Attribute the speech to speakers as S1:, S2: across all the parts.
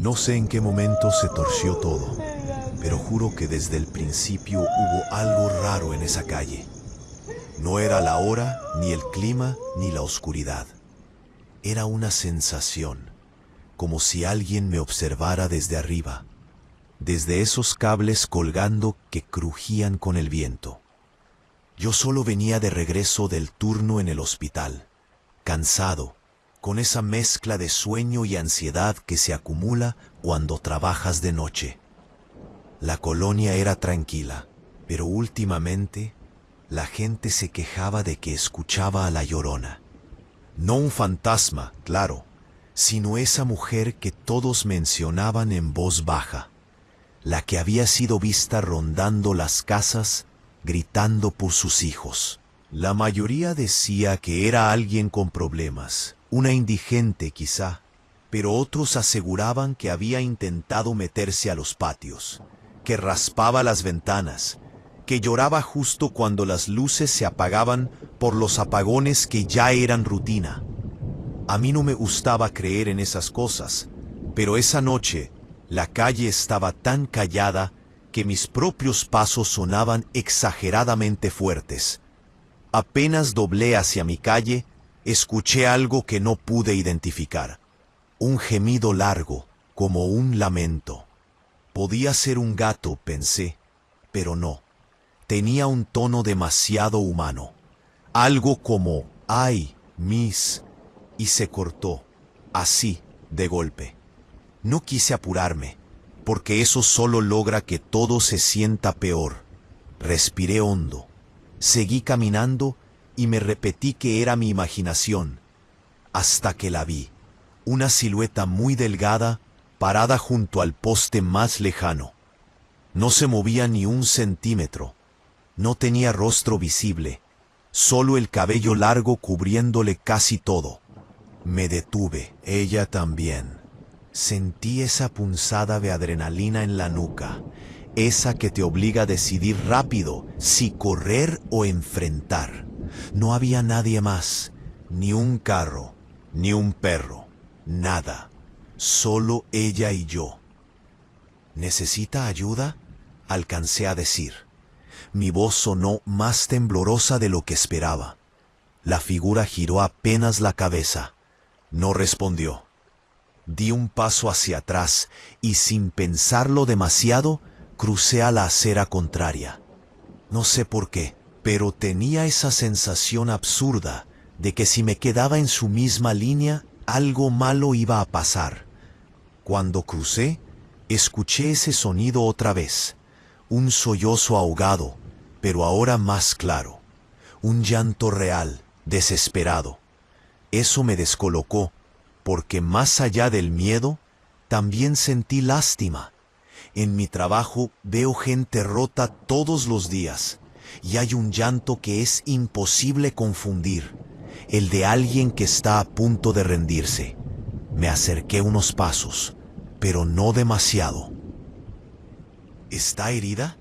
S1: No sé en qué momento se torció todo, pero juro que desde el principio hubo algo raro en esa calle. No era la hora, ni el clima, ni la oscuridad. Era una sensación, como si alguien me observara desde arriba, desde esos cables colgando que crujían con el viento. Yo solo venía de regreso del turno en el hospital, cansado, con esa mezcla de sueño y ansiedad que se acumula cuando trabajas de noche. La colonia era tranquila, pero últimamente la gente se quejaba de que escuchaba a la Llorona. No un fantasma, claro, sino esa mujer que todos mencionaban en voz baja, la que había sido vista rondando las casas, gritando por sus hijos. La mayoría decía que era alguien con problemas, una indigente quizá, pero otros aseguraban que había intentado meterse a los patios, que raspaba las ventanas, que lloraba justo cuando las luces se apagaban por los apagones que ya eran rutina. A mí no me gustaba creer en esas cosas, pero esa noche la calle estaba tan callada que mis propios pasos sonaban exageradamente fuertes. Apenas doblé hacia mi calle, escuché algo que no pude identificar. Un gemido largo, como un lamento. Podía ser un gato, pensé, pero no. Tenía un tono demasiado humano. Algo como, ¡ay, Miss! Y se cortó, así, de golpe. No quise apurarme, porque eso solo logra que todo se sienta peor. Respiré hondo. Seguí caminando y me repetí que era mi imaginación, hasta que la vi, una silueta muy delgada, parada junto al poste más lejano. No se movía ni un centímetro, no tenía rostro visible, solo el cabello largo cubriéndole casi todo. Me detuve, ella también. Sentí esa punzada de adrenalina en la nuca, esa que te obliga a decidir rápido si correr o enfrentar. No había nadie más, ni un carro, ni un perro, nada. Solo ella y yo. ¿Necesita ayuda?, alcancé a decir. Mi voz sonó más temblorosa de lo que esperaba. La figura giró apenas la cabeza. No respondió. Di un paso hacia atrás y sin pensarlo demasiado, crucé a la acera contraria. No sé por qué, pero tenía esa sensación absurda de que si me quedaba en su misma línea, algo malo iba a pasar. Cuando crucé, escuché ese sonido otra vez, un sollozo ahogado, pero ahora más claro, un llanto real, desesperado. Eso me descolocó, porque más allá del miedo, también sentí lástima. En mi trabajo veo gente rota todos los días, y hay un llanto que es imposible confundir, el de alguien que está a punto de rendirse. Me acerqué unos pasos, pero no demasiado. ¿Está herida?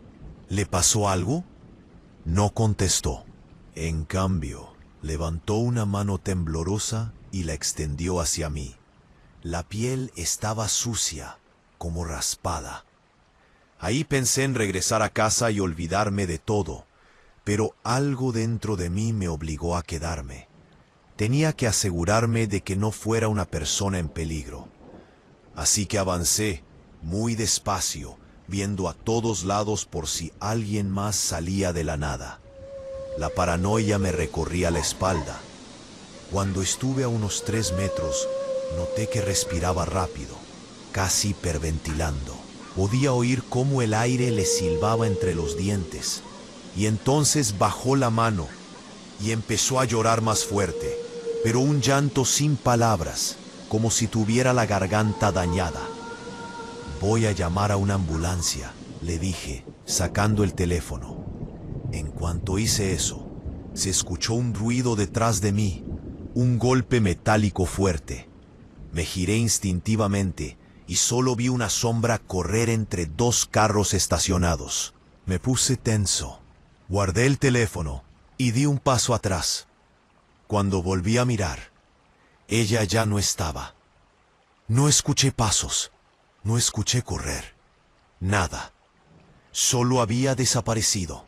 S1: ¿Le pasó algo? No contestó. En cambio, levantó una mano temblorosa y la extendió hacia mí. La piel estaba sucia, como raspada. Ahí pensé en regresar a casa y olvidarme de todo, pero algo dentro de mí me obligó a quedarme. Tenía que asegurarme de que no fuera una persona en peligro. Así que avancé, muy despacio, viendo a todos lados por si alguien más salía de la nada. La paranoia me recorría la espalda. Cuando estuve a unos 3 metros, noté que respiraba rápido, casi hiperventilando. Podía oír cómo el aire le silbaba entre los dientes. Y entonces bajó la mano y empezó a llorar más fuerte, pero un llanto sin palabras, como si tuviera la garganta dañada. Voy a llamar a una ambulancia, le dije, sacando el teléfono. En cuanto hice eso, se escuchó un ruido detrás de mí, un golpe metálico fuerte. Me giré instintivamente y solo vi una sombra correr entre 2 carros estacionados. Me puse tenso, guardé el teléfono y di un paso atrás. Cuando volví a mirar, ella ya no estaba. No escuché pasos, No escuché correr. Nada. Solo había desaparecido.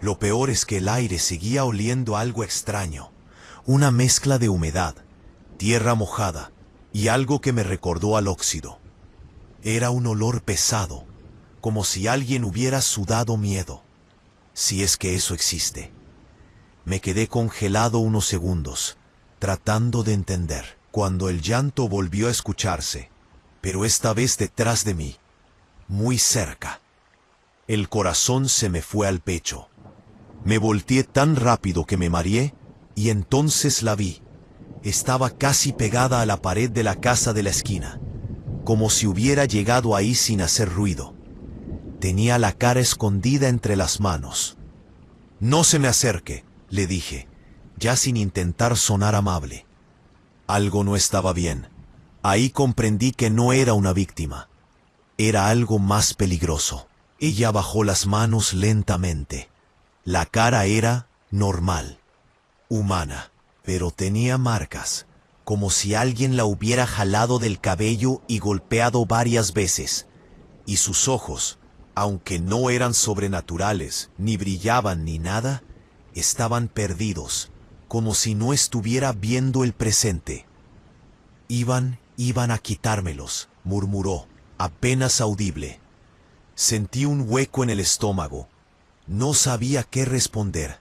S1: Lo peor es que el aire seguía oliendo algo extraño. Una mezcla de humedad, tierra mojada y algo que me recordó al óxido. Era un olor pesado, como si alguien hubiera sudado miedo. Si es que eso existe. Me quedé congelado unos segundos, tratando de entender, cuando el llanto volvió a escucharse, pero esta vez detrás de mí, muy cerca. El corazón se me fue al pecho. Me volteé tan rápido que me mareé y entonces la vi. Estaba casi pegada a la pared de la casa de la esquina, como si hubiera llegado ahí sin hacer ruido. Tenía la cara escondida entre las manos. «No se me acerque», le dije, ya sin intentar sonar amable. Algo no estaba bien. Ahí comprendí que no era una víctima. Era algo más peligroso. Ella bajó las manos lentamente. La cara era normal, humana, pero tenía marcas, como si alguien la hubiera jalado del cabello y golpeado varias veces. Y sus ojos, aunque no eran sobrenaturales, ni brillaban ni nada, estaban perdidos, como si no estuviera viendo el presente. Iban a quitármelos», murmuró, apenas audible. Sentí un hueco en el estómago. No sabía qué responder.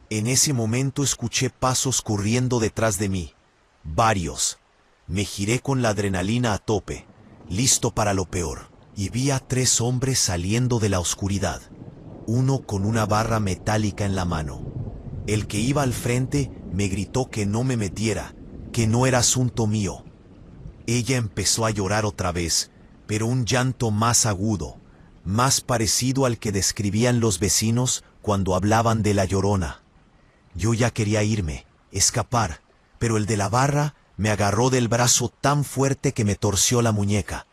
S1: En ese momento escuché pasos corriendo detrás de mí. Varios. Me giré con la adrenalina a tope, listo para lo peor, y vi a 3 hombres saliendo de la oscuridad. Uno con una barra metálica en la mano. El que iba al frente me gritó que no me metiera, que no era asunto mío. Ella empezó a llorar otra vez, pero un llanto más agudo, más parecido al que describían los vecinos cuando hablaban de la Llorona. Yo ya quería irme, escapar, pero el de la barra me agarró del brazo tan fuerte que me torció la muñeca.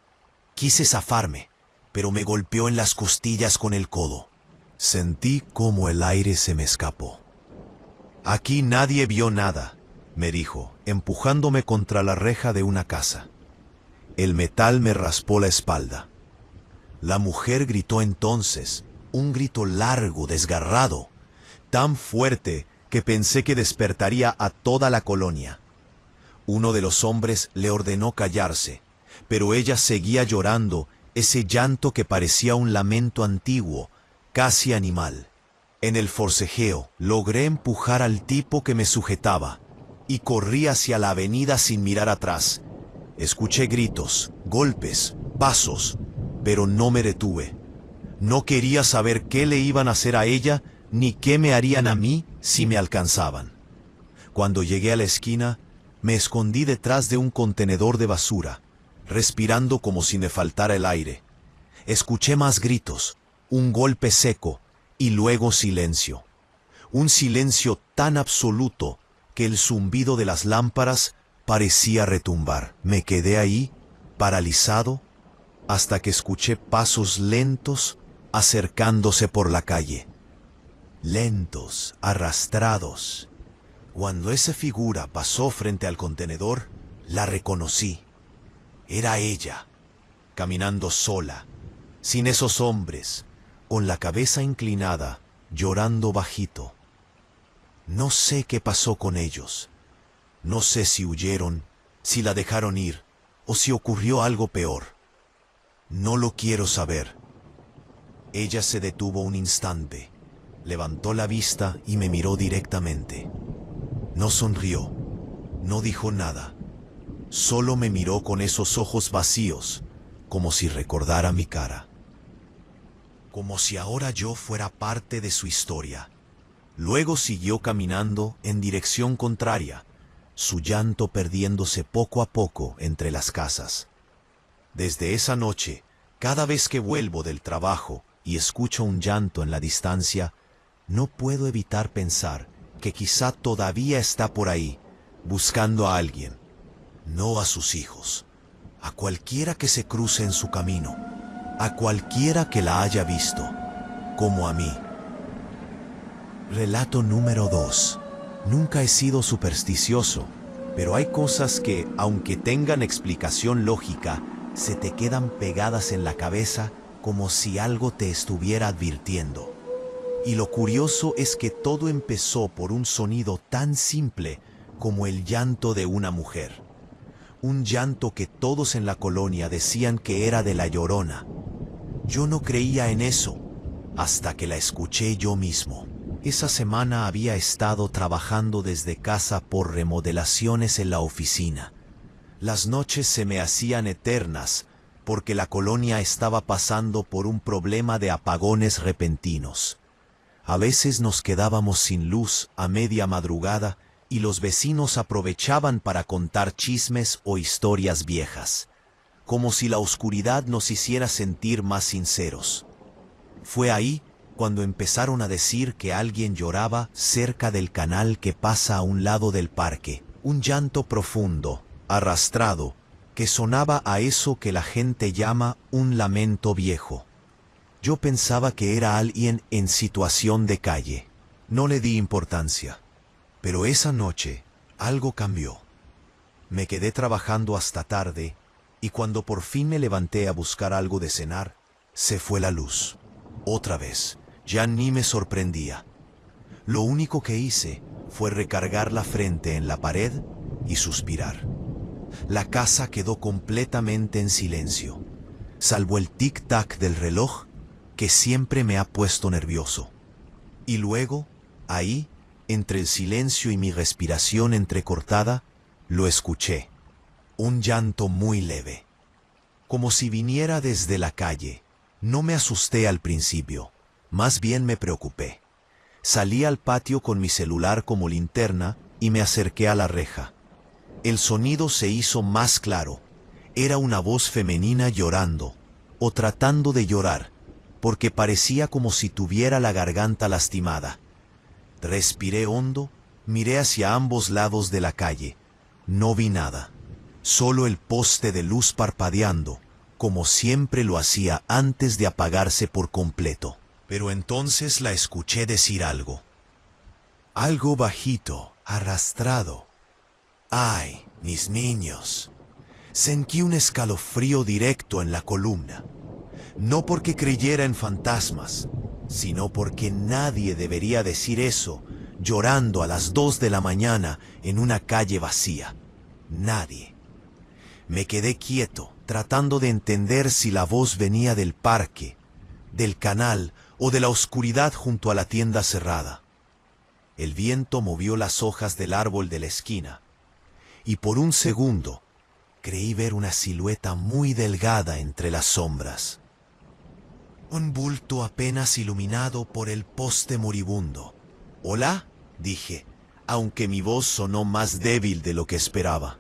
S1: Quise zafarme, pero me golpeó en las costillas con el codo. Sentí como el aire se me escapó. «Aquí nadie vio nada», me dijo, empujándome contra la reja de una casa. El metal me raspó la espalda. La mujer gritó entonces, un grito largo, desgarrado, tan fuerte que pensé que despertaría a toda la colonia. Uno de los hombres le ordenó callarse, pero ella seguía llorando, ese llanto que parecía un lamento antiguo, casi animal. En el forcejeo logré empujar al tipo que me sujetaba y corrí hacia la avenida sin mirar atrás. Escuché gritos, golpes, pasos, pero no me detuve. No quería saber qué le iban a hacer a ella ni qué me harían a mí si me alcanzaban. Cuando llegué a la esquina, me escondí detrás de un contenedor de basura, respirando como si me faltara el aire. Escuché más gritos, un golpe seco y luego silencio. Un silencio tan absoluto que el zumbido de las lámparas parecía retumbar. Me quedé ahí, paralizado, hasta que escuché pasos lentos acercándose por la calle. Lentos, arrastrados. Cuando esa figura pasó frente al contenedor, la reconocí. Era ella, caminando sola, sin esos hombres, con la cabeza inclinada, llorando bajito. No sé qué pasó con ellos. No sé si huyeron, si la dejaron ir, o si ocurrió algo peor. No lo quiero saber. Ella se detuvo un instante, levantó la vista y me miró directamente. No sonrió, no dijo nada. Solo me miró con esos ojos vacíos, como si recordara mi cara. Como si ahora yo fuera parte de su historia. Luego siguió caminando en dirección contraria, su llanto perdiéndose poco a poco entre las casas. Desde esa noche, cada vez que vuelvo del trabajo y escucho un llanto en la distancia, no puedo evitar pensar que quizá todavía está por ahí, buscando a alguien, no a sus hijos, a cualquiera que se cruce en su camino, a cualquiera que la haya visto, como a mí. Relato número 2. Nunca he sido supersticioso, pero hay cosas que, aunque tengan explicación lógica, se te quedan pegadas en la cabeza como si algo te estuviera advirtiendo. Y lo curioso es que todo empezó por un sonido tan simple como el llanto de una mujer. Un llanto que todos en la colonia decían que era de la Llorona. Yo no creía en eso, hasta que la escuché yo mismo. Esa semana había estado trabajando desde casa por remodelaciones en la oficina. Las noches se me hacían eternas porque la colonia estaba pasando por un problema de apagones repentinos. A veces nos quedábamos sin luz a media madrugada y los vecinos aprovechaban para contar chismes o historias viejas, como si la oscuridad nos hiciera sentir más sinceros. Fue ahí cuando empezaron a decir que alguien lloraba cerca del canal que pasa a un lado del parque, un llanto profundo, arrastrado, que sonaba a eso que la gente llama un lamento viejo. Yo pensaba que era alguien en situación de calle. No le di importancia. Pero esa noche algo cambió. Me quedé trabajando hasta tarde y cuando por fin me levanté a buscar algo de cenar, se fue la luz. Otra vez, ya ni me sorprendía. Lo único que hice fue recargar la frente en la pared y suspirar. La casa quedó completamente en silencio, salvo el tic-tac del reloj que siempre me ha puesto nervioso. Y luego, ahí, entre el silencio y mi respiración entrecortada, lo escuché. Un llanto muy leve, como si viniera desde la calle. No me asusté al principio, más bien me preocupé. Salí al patio con mi celular como linterna y me acerqué a la reja. El sonido se hizo más claro. Era una voz femenina llorando, o tratando de llorar, porque parecía como si tuviera la garganta lastimada. Respiré hondo, miré hacia ambos lados de la calle. No vi nada, solo el poste de luz parpadeando, como siempre lo hacía antes de apagarse por completo. Pero entonces la escuché decir algo. Algo bajito, arrastrado. ¡Ay, mis niños! Sentí un escalofrío directo en la columna. No porque creyera en fantasmas, sino porque nadie debería decir eso llorando a las 2 de la mañana en una calle vacía. Nadie. Me quedé quieto, tratando de entender si la voz venía del parque, del canal o de la oscuridad junto a la tienda cerrada. El viento movió las hojas del árbol de la esquina, y por un segundo creí ver una silueta muy delgada entre las sombras. Un bulto apenas iluminado por el poste moribundo. «¿Hola?», dije, aunque mi voz sonó más débil de lo que esperaba.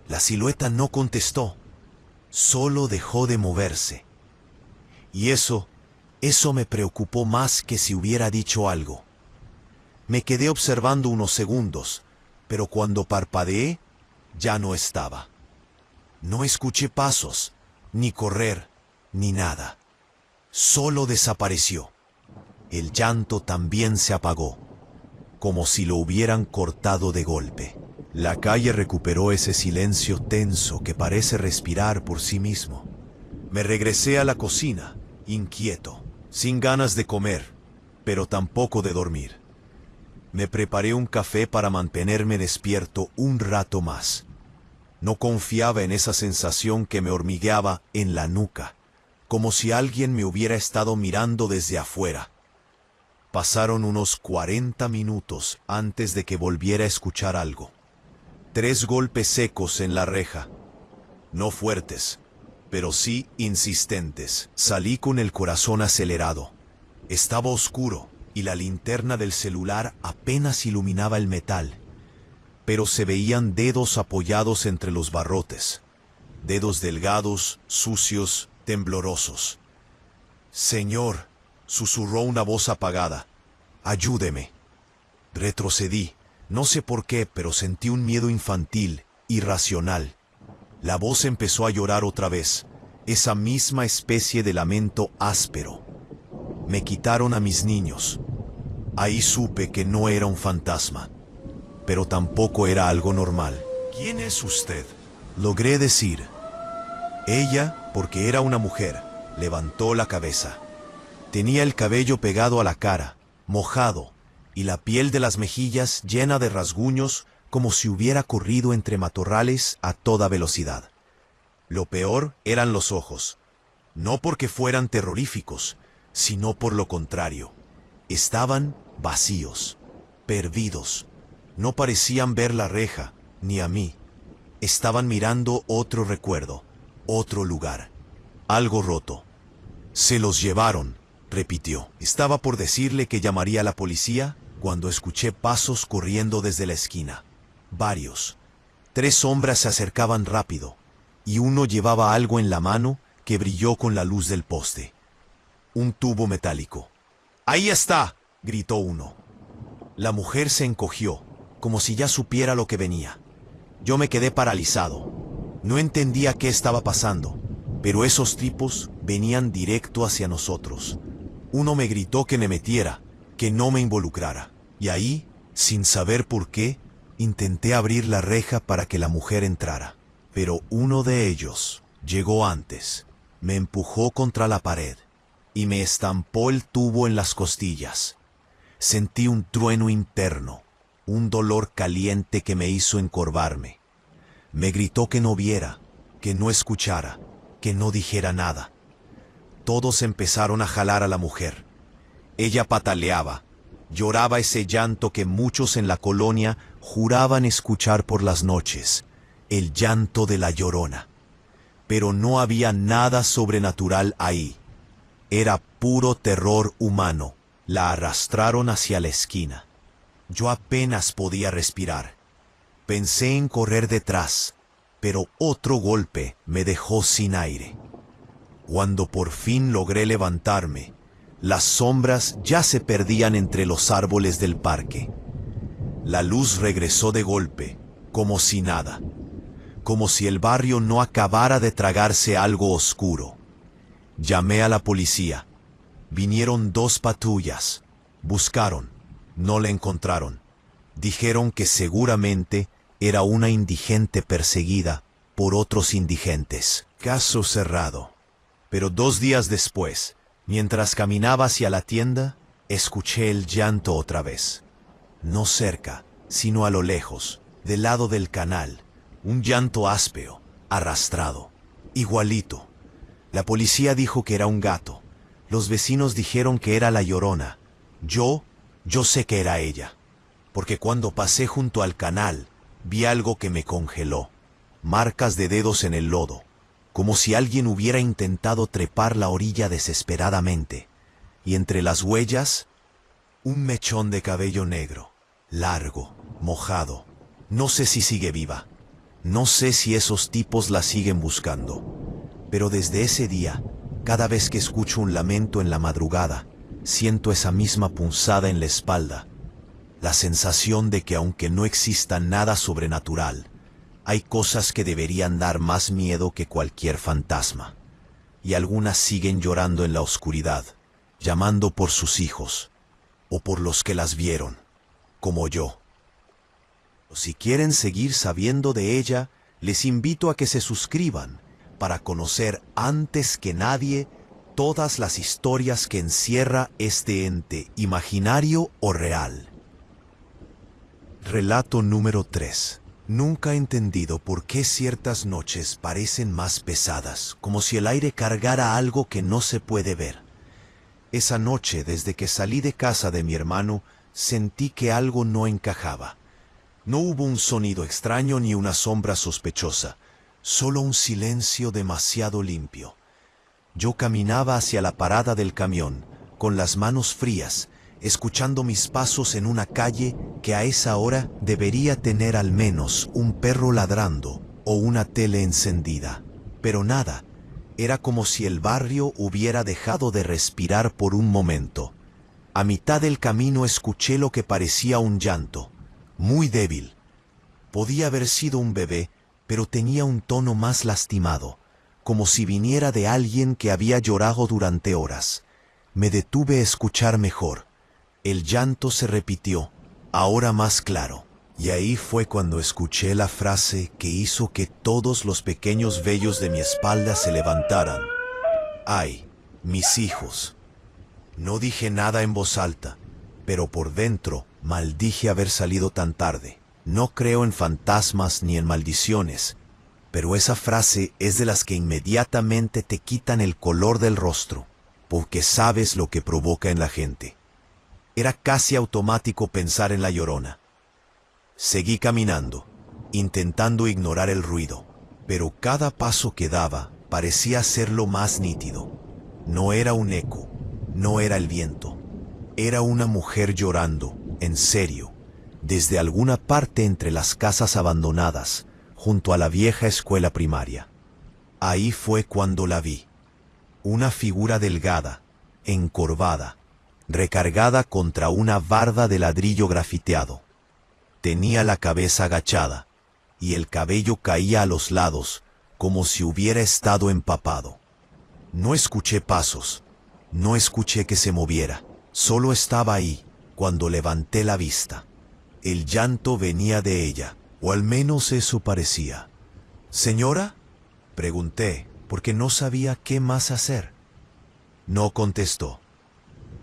S1: La silueta no contestó, solo dejó de moverse. Y eso me preocupó más que si hubiera dicho algo. Me quedé observando unos segundos, pero cuando parpadeé, ya no estaba. No escuché pasos, ni correr, ni nada. Solo desapareció. El llanto también se apagó, como si lo hubieran cortado de golpe. La calle recuperó ese silencio tenso que parece respirar por sí mismo. Me regresé a la cocina, inquieto, sin ganas de comer, pero tampoco de dormir. Me preparé un café para mantenerme despierto un rato más. No confiaba en esa sensación que me hormigueaba en la nuca, como si alguien me hubiera estado mirando desde afuera. Pasaron unos 40 minutos antes de que volviera a escuchar algo. 3 golpes secos en la reja. No fuertes, pero sí insistentes. Salí con el corazón acelerado. Estaba oscuro y la linterna del celular apenas iluminaba el metal, pero se veían dedos apoyados entre los barrotes. Dedos delgados, sucios, temblorosos. «Señor», susurró una voz apagada, «ayúdeme». Retrocedí, no sé por qué, pero sentí un miedo infantil, irracional. La voz empezó a llorar otra vez, esa misma especie de lamento áspero. Me quitaron a mis niños. Ahí supe que no era un fantasma, pero tampoco era algo normal. «¿Quién es usted?», logré decir. Ella, porque era una mujer, levantó la cabeza. Tenía el cabello pegado a la cara, mojado, y la piel de las mejillas llena de rasguños como si hubiera corrido entre matorrales a toda velocidad. Lo peor eran los ojos, no porque fueran terroríficos, sino por lo contrario. Estaban vacíos, perdidos. No parecían ver la reja, ni a mí. Estaban mirando otro recuerdo, otro lugar. Algo roto. Se los llevaron, repitió. Estaba por decirle que llamaría a la policía cuando escuché pasos corriendo desde la esquina. Varios. 3 sombras se acercaban rápido, y uno llevaba algo en la mano que brilló con la luz del poste. Un tubo metálico. ¡Ahí está!, gritó uno. La mujer se encogió, como si ya supiera lo que venía. Yo me quedé paralizado. No entendía qué estaba pasando, pero esos tipos venían directo hacia nosotros. Uno me gritó que me metiera, que no me involucrara. Y ahí, sin saber por qué, intenté abrir la reja para que la mujer entrara. Pero uno de ellos llegó antes, me empujó contra la pared y me estampó el tubo en las costillas. Sentí un trueno interno, un dolor caliente que me hizo encorvarme. Me gritó que no viera, que no escuchara, que no dijera nada. Todos empezaron a jalar a la mujer. Ella pataleaba, lloraba ese llanto que muchos en la colonia juraban escuchar por las noches, el llanto de la Llorona. Pero no había nada sobrenatural ahí. Era puro terror humano. La arrastraron hacia la esquina. Yo apenas podía respirar. Pensé en correr detrás, pero otro golpe me dejó sin aire. Cuando por fin logré levantarme, las sombras ya se perdían entre los árboles del parque. La luz regresó de golpe, como si nada, como si el barrio no acabara de tragarse algo oscuro. Llamé a la policía. Vinieron 2 patrullas. Buscaron. No la encontraron. Dijeron que seguramente era una indigente perseguida por otros indigentes. Caso cerrado. Pero 2 días después, mientras caminaba hacia la tienda, escuché el llanto otra vez. No cerca, sino a lo lejos, del lado del canal. Un llanto áspero, arrastrado, igualito. La policía dijo que era un gato. Los vecinos dijeron que era la Llorona. Yo sé que era ella, porque cuando pasé junto al canal, vi algo que me congeló. Marcas de dedos en el lodo, como si alguien hubiera intentado trepar la orilla desesperadamente. Y entre las huellas, un mechón de cabello negro, largo, mojado. No sé si sigue viva. No sé si esos tipos la siguen buscando. Pero desde ese día, cada vez que escucho un lamento en la madrugada, siento esa misma punzada en la espalda. La sensación de que aunque no exista nada sobrenatural, hay cosas que deberían dar más miedo que cualquier fantasma. Y algunas siguen llorando en la oscuridad, llamando por sus hijos, o por los que las vieron, como yo. Si quieren seguir sabiendo de ella, les invito a que se suscriban para conocer antes que nadie todas las historias que encierra este ente, imaginario o real. Relato número 3. Nunca he entendido por qué ciertas noches parecen más pesadas, como si el aire cargara algo que no se puede ver. Esa noche, desde que salí de casa de mi hermano, sentí que algo no encajaba. No hubo un sonido extraño ni una sombra sospechosa, solo un silencio demasiado limpio. Yo caminaba hacia la parada del camión, con las manos frías, escuchando mis pasos en una calle que a esa hora debería tener al menos un perro ladrando o una tele encendida. Pero nada, era como si el barrio hubiera dejado de respirar por un momento. A mitad del camino escuché lo que parecía un llanto, muy débil. Podía haber sido un bebé, pero tenía un tono más lastimado, como si viniera de alguien que había llorado durante horas. Me detuve a escuchar mejor. El llanto se repitió, ahora más claro. Y ahí fue cuando escuché la frase que hizo que todos los pequeños vellos de mi espalda se levantaran. ¡Ay, mis hijos! No dije nada en voz alta, pero por dentro maldije haber salido tan tarde. No creo en fantasmas ni en maldiciones, pero esa frase es de las que inmediatamente te quitan el color del rostro, porque sabes lo que provoca en la gente. Era casi automático pensar en la Llorona. Seguí caminando, intentando ignorar el ruido, pero cada paso que daba parecía hacerlo más nítido. No era un eco, no era el viento, era una mujer llorando, en serio, desde alguna parte entre las casas abandonadas, junto a la vieja escuela primaria. Ahí fue cuando la vi. Una figura delgada, encorvada, recargada contra una barda de ladrillo grafiteado. Tenía la cabeza agachada, y el cabello caía a los lados, como si hubiera estado empapado. No escuché pasos, no escuché que se moviera, solo estaba ahí, cuando levanté la vista. El llanto venía de ella, o al menos eso parecía. «¿Señora?», pregunté, porque no sabía qué más hacer. No contestó.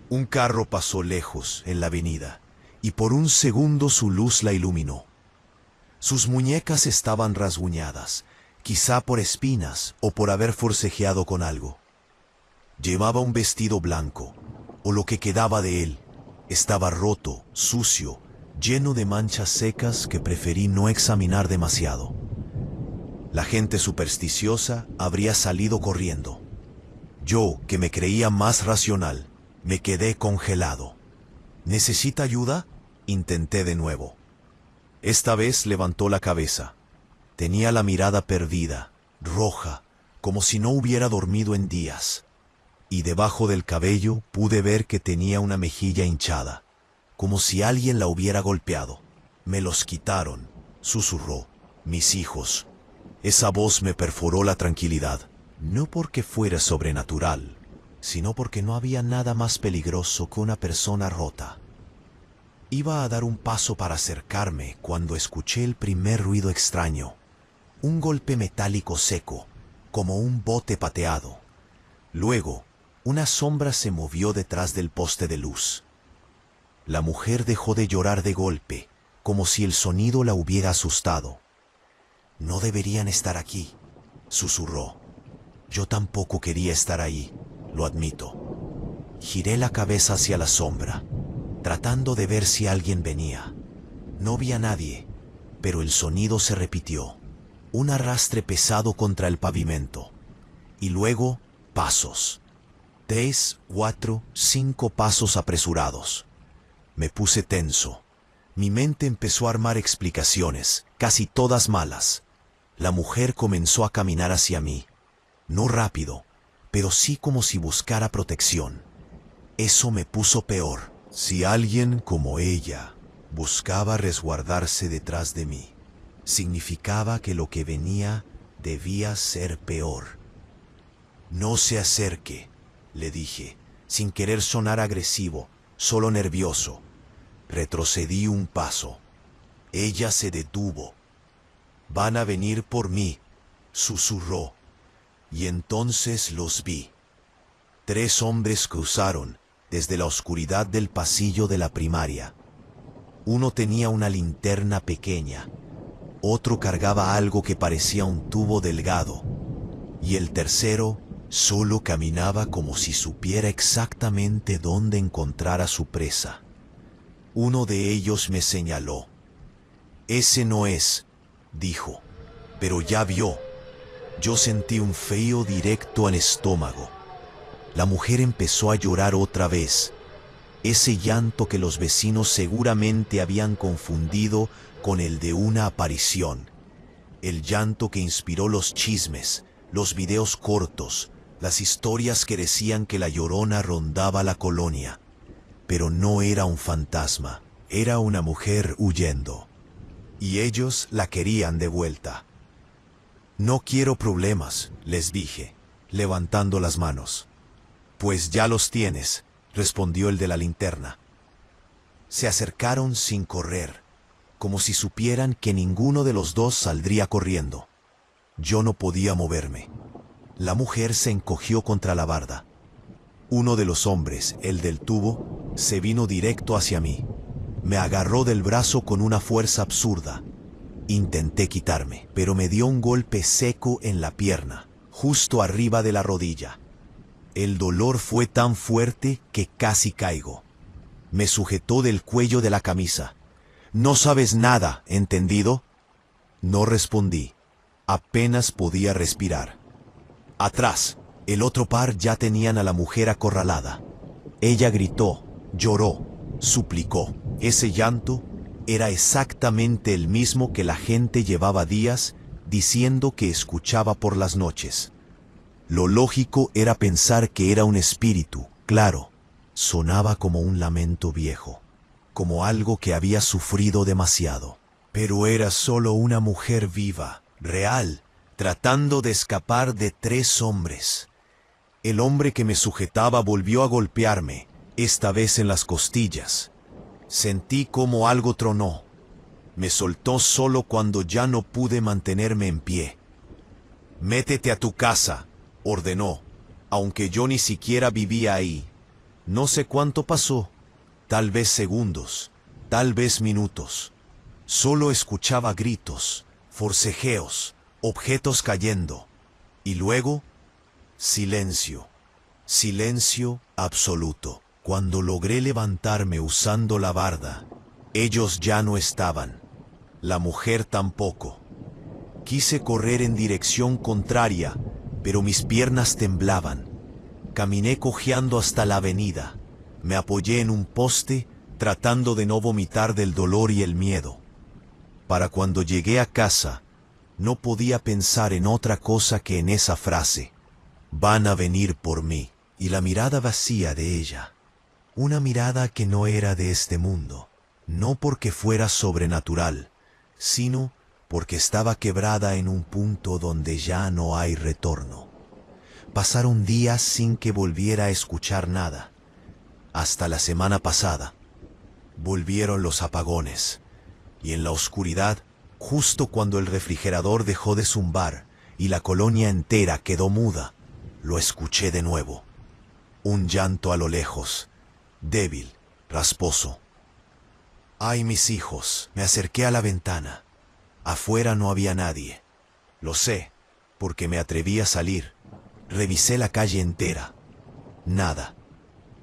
S1: Un carro pasó lejos en la avenida, y por un segundo su luz la iluminó. Sus muñecas estaban rasguñadas, quizá por espinas o por haber forcejeado con algo. Llevaba un vestido blanco, o lo que quedaba de él. Estaba roto, sucio, lleno de manchas secas que preferí no examinar demasiado. La gente supersticiosa habría salido corriendo. Yo, que me creía más racional, me quedé congelado. «¿Necesita ayuda?», intenté de nuevo. Esta vez levantó la cabeza. Tenía la mirada perdida, roja, como si no hubiera dormido en días. Y debajo del cabello pude ver que tenía una mejilla hinchada, como si alguien la hubiera golpeado. «Me los quitaron», susurró. «Mis hijos». Esa voz me perforó la tranquilidad, no porque fuera sobrenatural, sino porque no había nada más peligroso que una persona rota. Iba a dar un paso para acercarme cuando escuché el primer ruido extraño, un golpe metálico seco, como un bote pateado. Luego, una sombra se movió detrás del poste de luz. La mujer dejó de llorar de golpe, como si el sonido la hubiera asustado. «No deberían estar aquí», susurró. Yo tampoco quería estar ahí, lo admito. Giré la cabeza hacia la sombra, tratando de ver si alguien venía. No vi a nadie, pero el sonido se repitió. Un arrastre pesado contra el pavimento. Y luego, pasos. 3, 4, 5 pasos apresurados. Me puse tenso. Mi mente empezó a armar explicaciones, casi todas malas. La mujer comenzó a caminar hacia mí. No rápido, pero sí como si buscara protección. Eso me puso peor. Si alguien como ella buscaba resguardarse detrás de mí, significaba que lo que venía debía ser peor. «No se acerque», le dije, sin querer sonar agresivo, solo nervioso. Retrocedí un paso. Ella se detuvo. «Van a venir por mí», susurró. Y entonces los vi. 3 hombres cruzaron desde la oscuridad del pasillo de la primaria. Uno tenía una linterna pequeña, otro cargaba algo que parecía un tubo delgado, y el tercero solo caminaba como si supiera exactamente dónde encontrar a su presa. Uno de ellos me señaló. «Ese no es», dijo, «pero ya vio». Yo sentí un frío directo al estómago. La mujer empezó a llorar otra vez. Ese llanto que los vecinos seguramente habían confundido con el de una aparición. El llanto que inspiró los chismes, los videos cortos, las historias que decían que la Llorona rondaba la colonia. Pero no era un fantasma, era una mujer huyendo. Y ellos la querían de vuelta. «No quiero problemas», les dije, levantando las manos. «Pues ya los tienes», respondió el de la linterna. Se acercaron sin correr. como si supieran que ninguno de los dos saldría corriendo. Yo no podía moverme. La mujer se encogió contra la barda. Uno de los hombres, el del tubo, se vino directo hacia mí. Me agarró del brazo con una fuerza absurda. Intenté quitarme, pero me dio un golpe seco en la pierna, justo arriba de la rodilla. El dolor fue tan fuerte que casi caigo. Me sujetó del cuello de la camisa. «No sabes nada, ¿entendido?» No respondí. Apenas podía respirar. Atrás, el otro par ya tenían a la mujer acorralada. Ella gritó, lloró, suplicó. Ese llanto era exactamente el mismo que la gente llevaba días diciendo que escuchaba por las noches. Lo lógico era pensar que era un espíritu, claro. Sonaba como un lamento viejo, como algo que había sufrido demasiado. Pero era solo una mujer viva, real, tratando de escapar de 3 hombres. El hombre que me sujetaba volvió a golpearme, esta vez en las costillas. Sentí como algo tronó. Me soltó solo cuando ya no pude mantenerme en pie. «Métete a tu casa», ordenó, aunque yo ni siquiera vivía ahí. No sé cuánto pasó, tal vez segundos, tal vez minutos. Solo escuchaba gritos, forcejeos, objetos cayendo. Y luego, silencio. Silencio absoluto. Cuando logré levantarme usando la barda, ellos ya no estaban. La mujer tampoco. Quise correr en dirección contraria, pero mis piernas temblaban. Caminé cojeando hasta la avenida. Me apoyé en un poste, tratando de no vomitar del dolor y el miedo. Para cuando llegué a casa, no podía pensar en otra cosa que en esa frase. «Van a venir por mí». Y la mirada vacía de ella. Una mirada que no era de este mundo, no porque fuera sobrenatural, sino porque estaba quebrada en un punto donde ya no hay retorno. Pasaron días sin que volviera a escuchar nada. Hasta la semana pasada. Volvieron los apagones, y en la oscuridad, justo cuando el refrigerador dejó de zumbar y la colonia entera quedó muda, lo escuché de nuevo. Un llanto a lo lejos, débil, rasposo. «Ay, mis hijos», me acerqué a la ventana. Afuera no había nadie. Lo sé, porque me atreví a salir. Revisé la calle entera. Nada.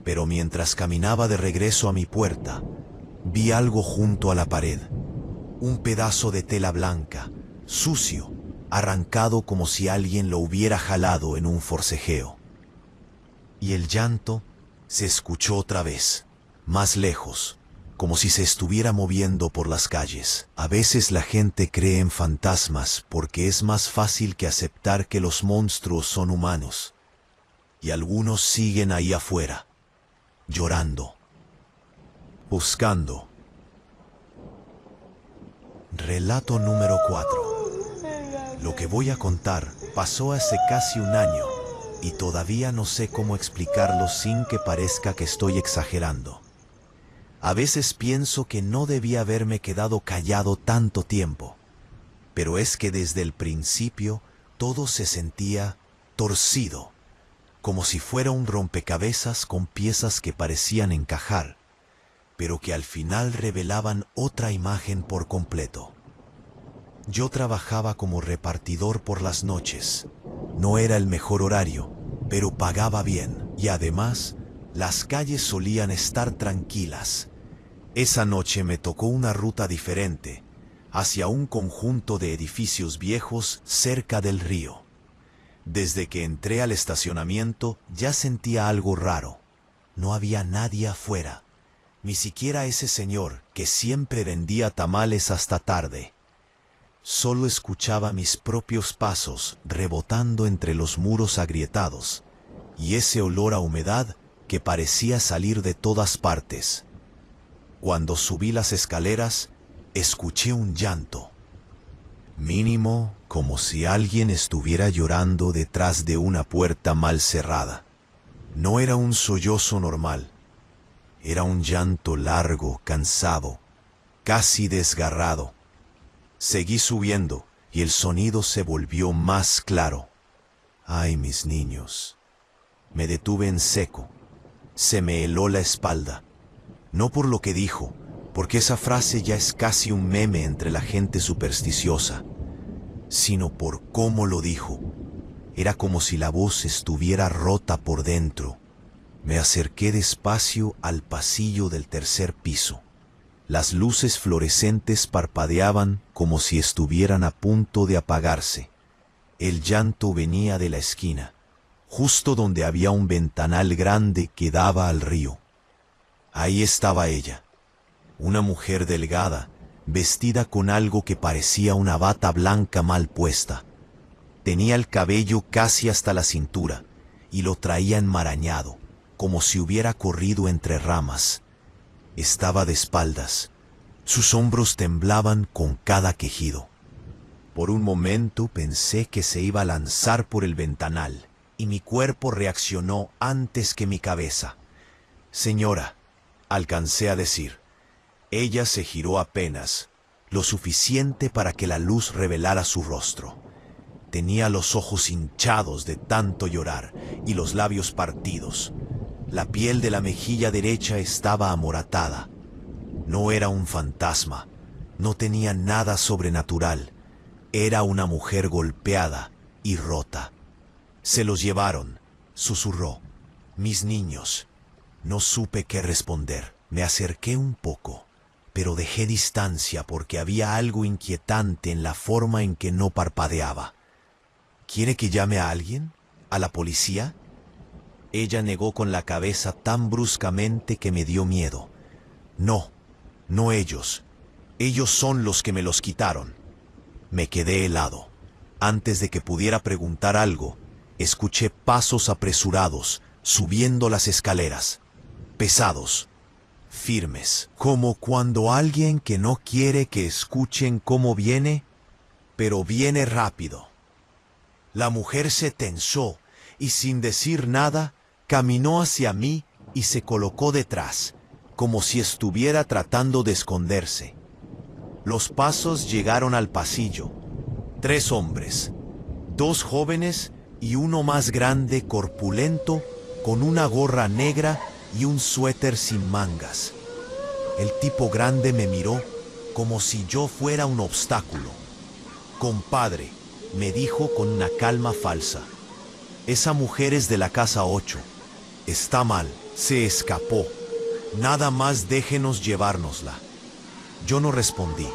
S1: Pero mientras caminaba de regreso a mi puerta, vi algo junto a la pared. Un pedazo de tela blanca, sucio, arrancado como si alguien lo hubiera jalado en un forcejeo. Y el llanto se escuchó otra vez, más lejos, como si se estuviera moviendo por las calles. A veces la gente cree en fantasmas porque es más fácil que aceptar que los monstruos son humanos. Y algunos siguen ahí afuera, llorando, buscando. Relato número 4. Lo que voy a contar pasó hace casi un año. Y todavía no sé cómo explicarlo sin que parezca que estoy exagerando. A veces pienso que no debía haberme quedado callado tanto tiempo, pero es que desde el principio todo se sentía torcido, como si fuera un rompecabezas con piezas que parecían encajar, pero que al final revelaban otra imagen por completo. Yo trabajaba como repartidor por las noches. No era el mejor horario, pero pagaba bien, y además, las calles solían estar tranquilas. Esa noche me tocó una ruta diferente, hacia un conjunto de edificios viejos cerca del río. Desde que entré al estacionamiento, ya sentía algo raro. No había nadie afuera, ni siquiera ese señor que siempre vendía tamales hasta tarde. Solo escuchaba mis propios pasos rebotando entre los muros agrietados y ese olor a humedad que parecía salir de todas partes. Cuando subí las escaleras, escuché un llanto. Mínimo, como si alguien estuviera llorando detrás de una puerta mal cerrada. No era un sollozo normal. Era un llanto largo, cansado, casi desgarrado. Seguí subiendo y el sonido se volvió más claro. ¡Ay, mis niños! Me detuve en seco. Se me heló la espalda. No por lo que dijo, porque esa frase ya es casi un meme entre la gente supersticiosa, sino por cómo lo dijo. Era como si la voz estuviera rota por dentro. Me acerqué despacio al pasillo del tercer piso. Las luces fluorescentes parpadeaban como si estuvieran a punto de apagarse. El llanto venía de la esquina, justo donde había un ventanal grande que daba al río. Ahí estaba ella, una mujer delgada, vestida con algo que parecía una bata blanca mal puesta. Tenía el cabello casi hasta la cintura y lo traía enmarañado, como si hubiera corrido entre ramas. Estaba de espaldas. Sus hombros temblaban con cada quejido. Por un momento pensé que se iba a lanzar por el ventanal, y mi cuerpo reaccionó antes que mi cabeza. «Señora», alcancé a decir. Ella se giró apenas, lo suficiente para que la luz revelara su rostro. Tenía los ojos hinchados de tanto llorar y los labios partidos. La piel de la mejilla derecha estaba amoratada. No era un fantasma, no tenía nada sobrenatural. Era una mujer golpeada y rota. «Se los llevaron», susurró. «Mis niños». No supe qué responder. Me acerqué un poco, pero dejé distancia porque había algo inquietante en la forma en que no parpadeaba. «¿Quiere que llame a alguien? ¿A la policía?» Ella negó con la cabeza tan bruscamente que me dio miedo. «No, no ellos. Ellos son los que me los quitaron». Me quedé helado. Antes de que pudiera preguntar algo, escuché pasos apresurados subiendo las escaleras. Pesados, firmes, como cuando alguien que no quiere que escuchen cómo viene, pero viene rápido. La mujer se tensó y sin decir nada, caminó hacia mí y se colocó detrás, como si estuviera tratando de esconderse. Los pasos llegaron al pasillo. 3 hombres, 2 jóvenes y uno más grande, corpulento, con una gorra negra y un suéter sin mangas. El tipo grande me miró como si yo fuera un obstáculo. «Compadre», me dijo con una calma falsa, «esa mujer es de la casa 8. Está mal, se escapó. Nada más déjenos llevárnosla». Yo no respondí,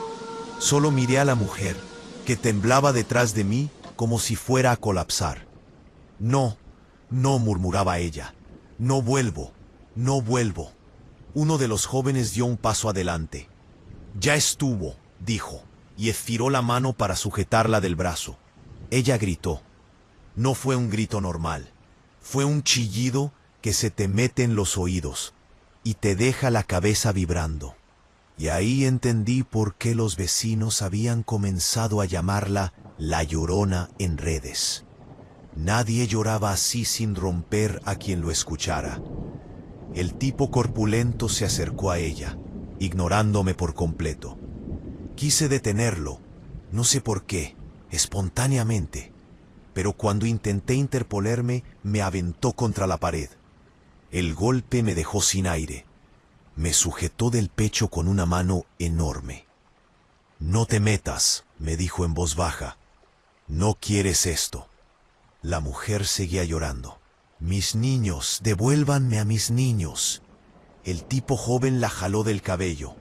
S1: solo miré a la mujer, que temblaba detrás de mí como si fuera a colapsar. «No, no», murmuraba ella, «no vuelvo, no vuelvo». Uno de los jóvenes dio un paso adelante. «Ya estuvo», dijo, y estiró la mano para sujetarla del brazo. Ella gritó. No fue un grito normal, fue un chillido que se te mete en los oídos y te deja la cabeza vibrando. Y ahí entendí por qué los vecinos habían comenzado a llamarla La Llorona en redes. Nadie lloraba así sin romper a quien lo escuchara. El tipo corpulento se acercó a ella, ignorándome por completo. Quise detenerlo, no sé por qué, espontáneamente, pero cuando intenté interponerme, me aventó contra la pared. El golpe me dejó sin aire. Me sujetó del pecho con una mano enorme. «No te metas», me dijo en voz baja. «No quieres esto». La mujer seguía llorando. «Mis niños, devuélvanme a mis niños». El tipo joven la jaló del cabello.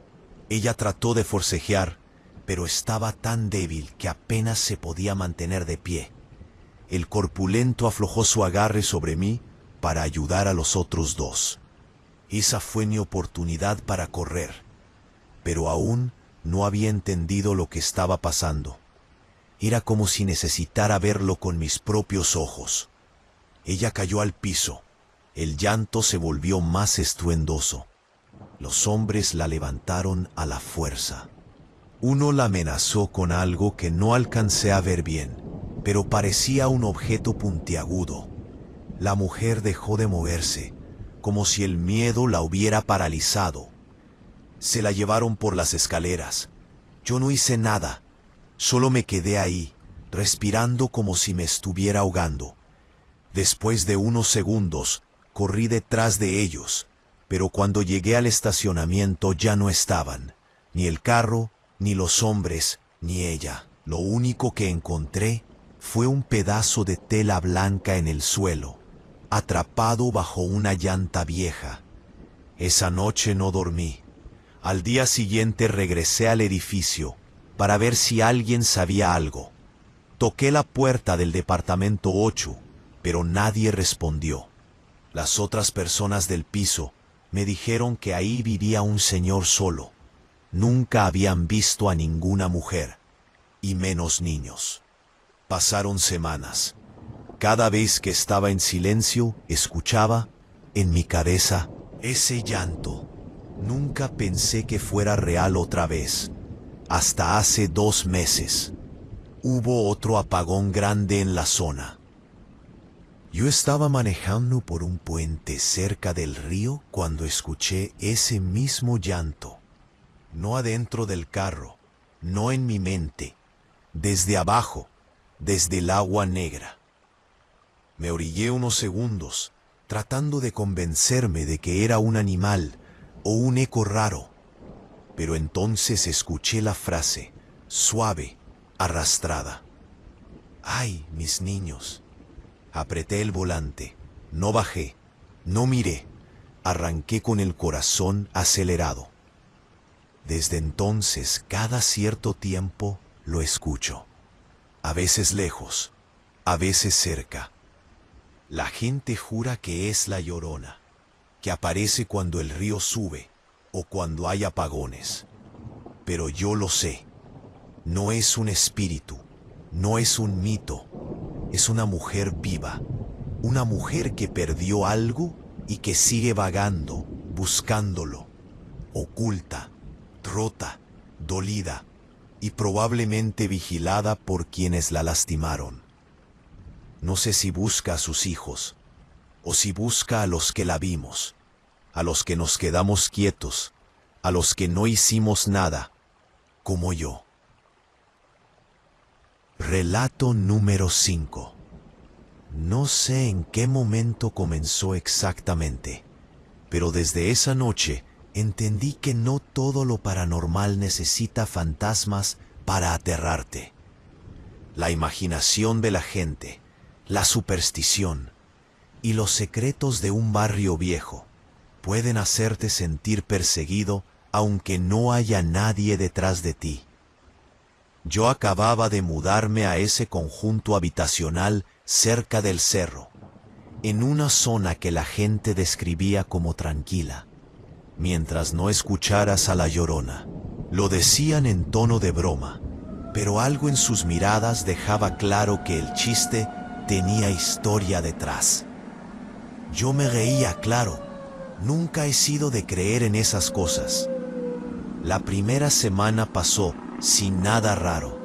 S1: Ella trató de forcejear, pero estaba tan débil que apenas se podía mantener de pie. El corpulento aflojó su agarre sobre mí para ayudar a los otros 2. Esa fue mi oportunidad para correr, pero aún no había entendido lo que estaba pasando. Era como si necesitara verlo con mis propios ojos. Ella cayó al piso. El llanto se volvió más estruendoso. Los hombres la levantaron a la fuerza. Uno la amenazó con algo que no alcancé a ver bien, pero parecía un objeto puntiagudo. La mujer dejó de moverse, como si el miedo la hubiera paralizado. Se la llevaron por las escaleras. Yo no hice nada. Solo me quedé ahí, respirando como si me estuviera ahogando. Después de unos segundos, corrí detrás de ellos, pero cuando llegué al estacionamiento ya no estaban. Ni el carro, ni los hombres, ni ella. Lo único que encontré fue un pedazo de tela blanca en el suelo, atrapado bajo una llanta vieja. Esa noche no dormí. Al día siguiente regresé al edificio para ver si alguien sabía algo. Toqué la puerta del departamento 8, pero nadie respondió. Las otras personas del piso me dijeron que ahí vivía un señor solo. Nunca habían visto a ninguna mujer, y menos niños. Pasaron semanas. Cada vez que estaba en silencio, escuchaba, en mi cabeza, ese llanto. Nunca pensé que fuera real otra vez. Hasta hace 2 meses. Hubo otro apagón grande en la zona. Yo estaba manejando por un puente cerca del río cuando escuché ese mismo llanto. No adentro del carro, no en mi mente, desde abajo, desde el agua negra. Me orillé unos segundos, tratando de convencerme de que era un animal o un eco raro, pero entonces escuché la frase, suave, arrastrada. ¡Ay, mis niños! Apreté el volante, no bajé, no miré, arranqué con el corazón acelerado. Desde entonces, cada cierto tiempo, lo escucho. A veces lejos, a veces cerca. La gente jura que es la Llorona, que aparece cuando el río sube o cuando hay apagones. Pero yo lo sé, no es un espíritu, no es un mito, es una mujer viva, una mujer que perdió algo y que sigue vagando, buscándolo, oculta, rota, dolida y probablemente vigilada por quienes la lastimaron. No sé si busca a sus hijos, o si busca a los que la vimos, a los que nos quedamos quietos, a los que no hicimos nada, como yo. Relato número 5. No sé en qué momento comenzó exactamente, pero desde esa noche entendí que no todo lo paranormal necesita fantasmas para aterrarte. La imaginación de la gente, la superstición y los secretos de un barrio viejo pueden hacerte sentir perseguido aunque no haya nadie detrás de ti. Yo acababa de mudarme a ese conjunto habitacional cerca del cerro, en una zona que la gente describía como tranquila, mientras no escucharas a la Llorona. Lo decían en tono de broma, pero algo en sus miradas dejaba claro que el chiste tenía historia detrás. Yo me reía, claro. Nunca he sido de creer en esas cosas. La primera semana pasó sin nada raro.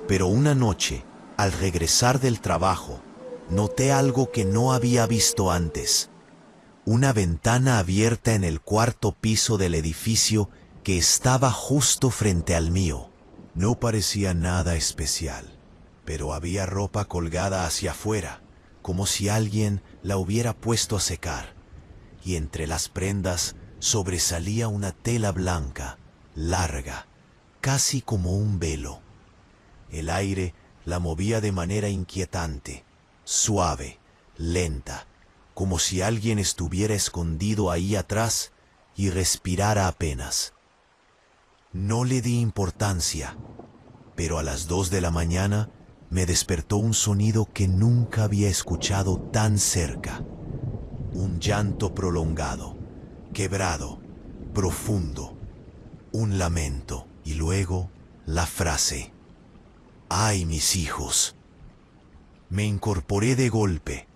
S1: Pero una noche, al regresar del trabajo, noté algo que no había visto antes. Una ventana abierta en el cuarto piso del edificio que estaba justo frente al mío. No parecía nada especial, pero había ropa colgada hacia afuera, como si alguien la hubiera puesto a secar, y entre las prendas sobresalía una tela blanca, larga, casi como un velo. El aire la movía de manera inquietante, suave, lenta, como si alguien estuviera escondido ahí atrás y respirara apenas. No le di importancia, pero a las 2 de la mañana me despertó un sonido que nunca había escuchado tan cerca. Un llanto prolongado, quebrado, profundo, un lamento y luego la frase: ¡ay, mis hijos! Me incorporé de golpe.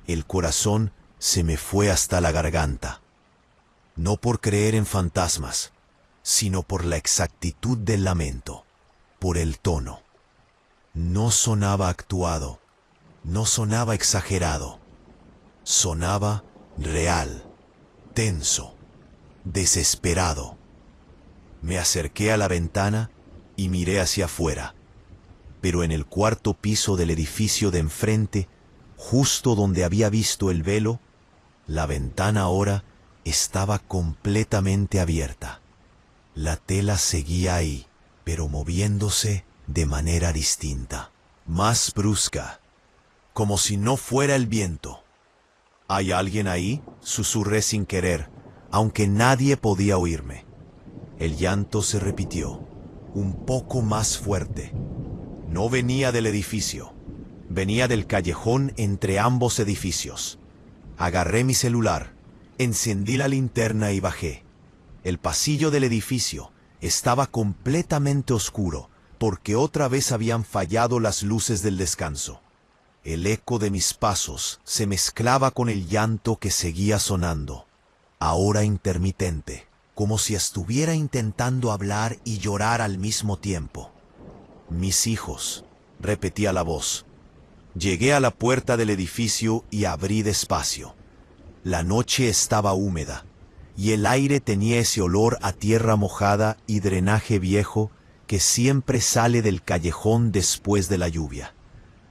S1: El corazón se me fue hasta la garganta. No por creer en fantasmas, sino por la exactitud del lamento, por el tono. No sonaba actuado, no sonaba exagerado. Sonaba real, tenso, desesperado. Me acerqué a la ventana y miré hacia afuera. Pero en el cuarto piso del edificio de enfrente, justo donde había visto el velo, la ventana ahora estaba completamente abierta. La tela seguía ahí, pero moviéndose de manera distinta, más brusca, como si no fuera el viento. ¿Hay alguien ahí?, susurré sin querer, aunque nadie podía oírme. El llanto se repitió, un poco más fuerte. No venía del edificio, venía del callejón entre ambos edificios. Agarré mi celular, encendí la linterna y bajé. El pasillo del edificio estaba completamente oscuro porque otra vez habían fallado las luces del descanso. El eco de mis pasos se mezclaba con el llanto que seguía sonando, ahora intermitente, como si estuviera intentando hablar y llorar al mismo tiempo. Mis hijos, repetía la voz. Llegué a la puerta del edificio y abrí despacio. La noche estaba húmeda y el aire tenía ese olor a tierra mojada y drenaje viejo que siempre sale del callejón después de la lluvia.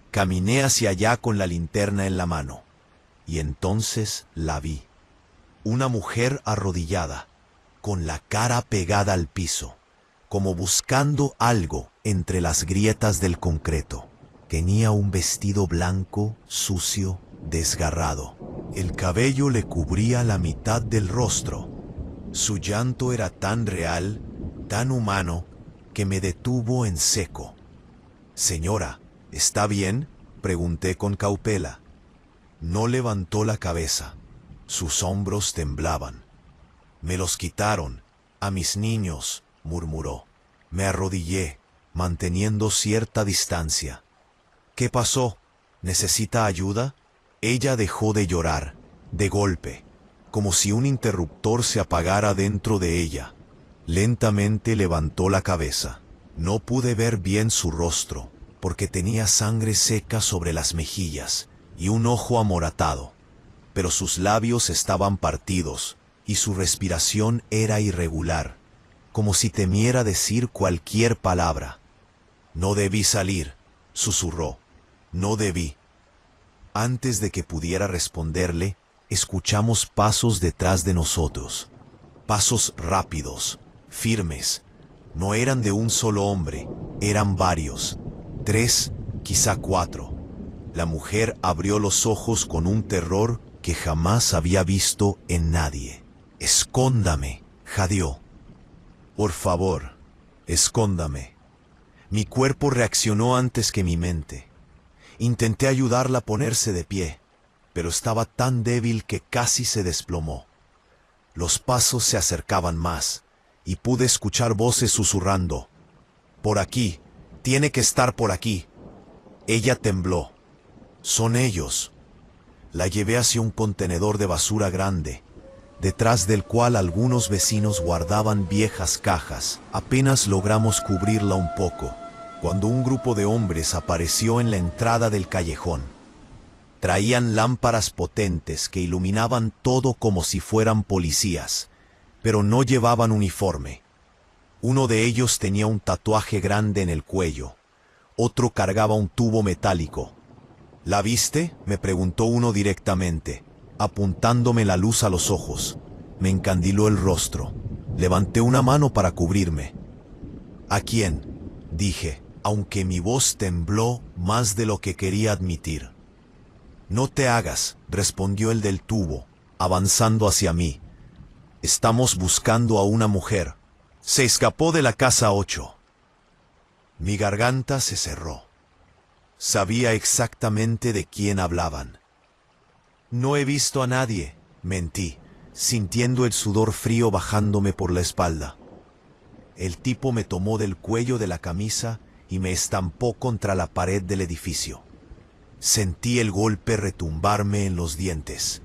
S1: Caminé hacia allá con la linterna en la mano y entonces la vi. Una mujer arrodillada, con la cara pegada al piso, como buscando algo entre las grietas del concreto. Tenía un vestido blanco, sucio, desgarrado. El cabello le cubría la mitad del rostro. Su llanto era tan real, tan humano, que me detuvo en seco. «Señora, ¿está bien?», pregunté con cautela. No levantó la cabeza. Sus hombros temblaban. «Me los quitaron, a mis niños», murmuró. Me arrodillé, manteniendo cierta distancia. «¿Qué pasó? ¿Necesita ayuda?». Ella dejó de llorar, de golpe, como si un interruptor se apagara dentro de ella. Lentamente levantó la cabeza. No pude ver bien su rostro, porque tenía sangre seca sobre las mejillas y un ojo amoratado, pero sus labios estaban partidos y su respiración era irregular, como si temiera decir cualquier palabra. «No debí salir», susurró. «No debí». Antes de que pudiera responderle, escuchamos pasos detrás de nosotros. Pasos rápidos, firmes. No eran de un solo hombre, eran varios. 3, quizá 4. La mujer abrió los ojos con un terror que jamás había visto en nadie. «Escóndame», jadeó. «Por favor, escóndame». Mi cuerpo reaccionó antes que mi mente. Intenté ayudarla a ponerse de pie, pero estaba tan débil que casi se desplomó. Los pasos se acercaban más, y pude escuchar voces susurrando. «Por aquí, tiene que estar por aquí». Ella tembló. «Son ellos». La llevé hacia un contenedor de basura grande, detrás del cual algunos vecinos guardaban viejas cajas. Apenas logramos cubrirla un poco, cuando un grupo de hombres apareció en la entrada del callejón. Traían lámparas potentes que iluminaban todo como si fueran policías, pero no llevaban uniforme. Uno de ellos tenía un tatuaje grande en el cuello, otro cargaba un tubo metálico. «¿La viste?», me preguntó uno directamente, apuntándome la luz a los ojos. Me encandiló el rostro. Levanté una mano para cubrirme. «¿A quién?», dije, aunque mi voz tembló más de lo que quería admitir. «No te hagas», respondió el del tubo, avanzando hacia mí. «Estamos buscando a una mujer. Se escapó de la casa 8». Mi garganta se cerró. Sabía exactamente de quién hablaban. «No he visto a nadie», mentí, sintiendo el sudor frío bajándome por la espalda. El tipo me tomó del cuello de la camisa y me estampó contra la pared del edificio. Sentí el golpe retumbarme en los dientes.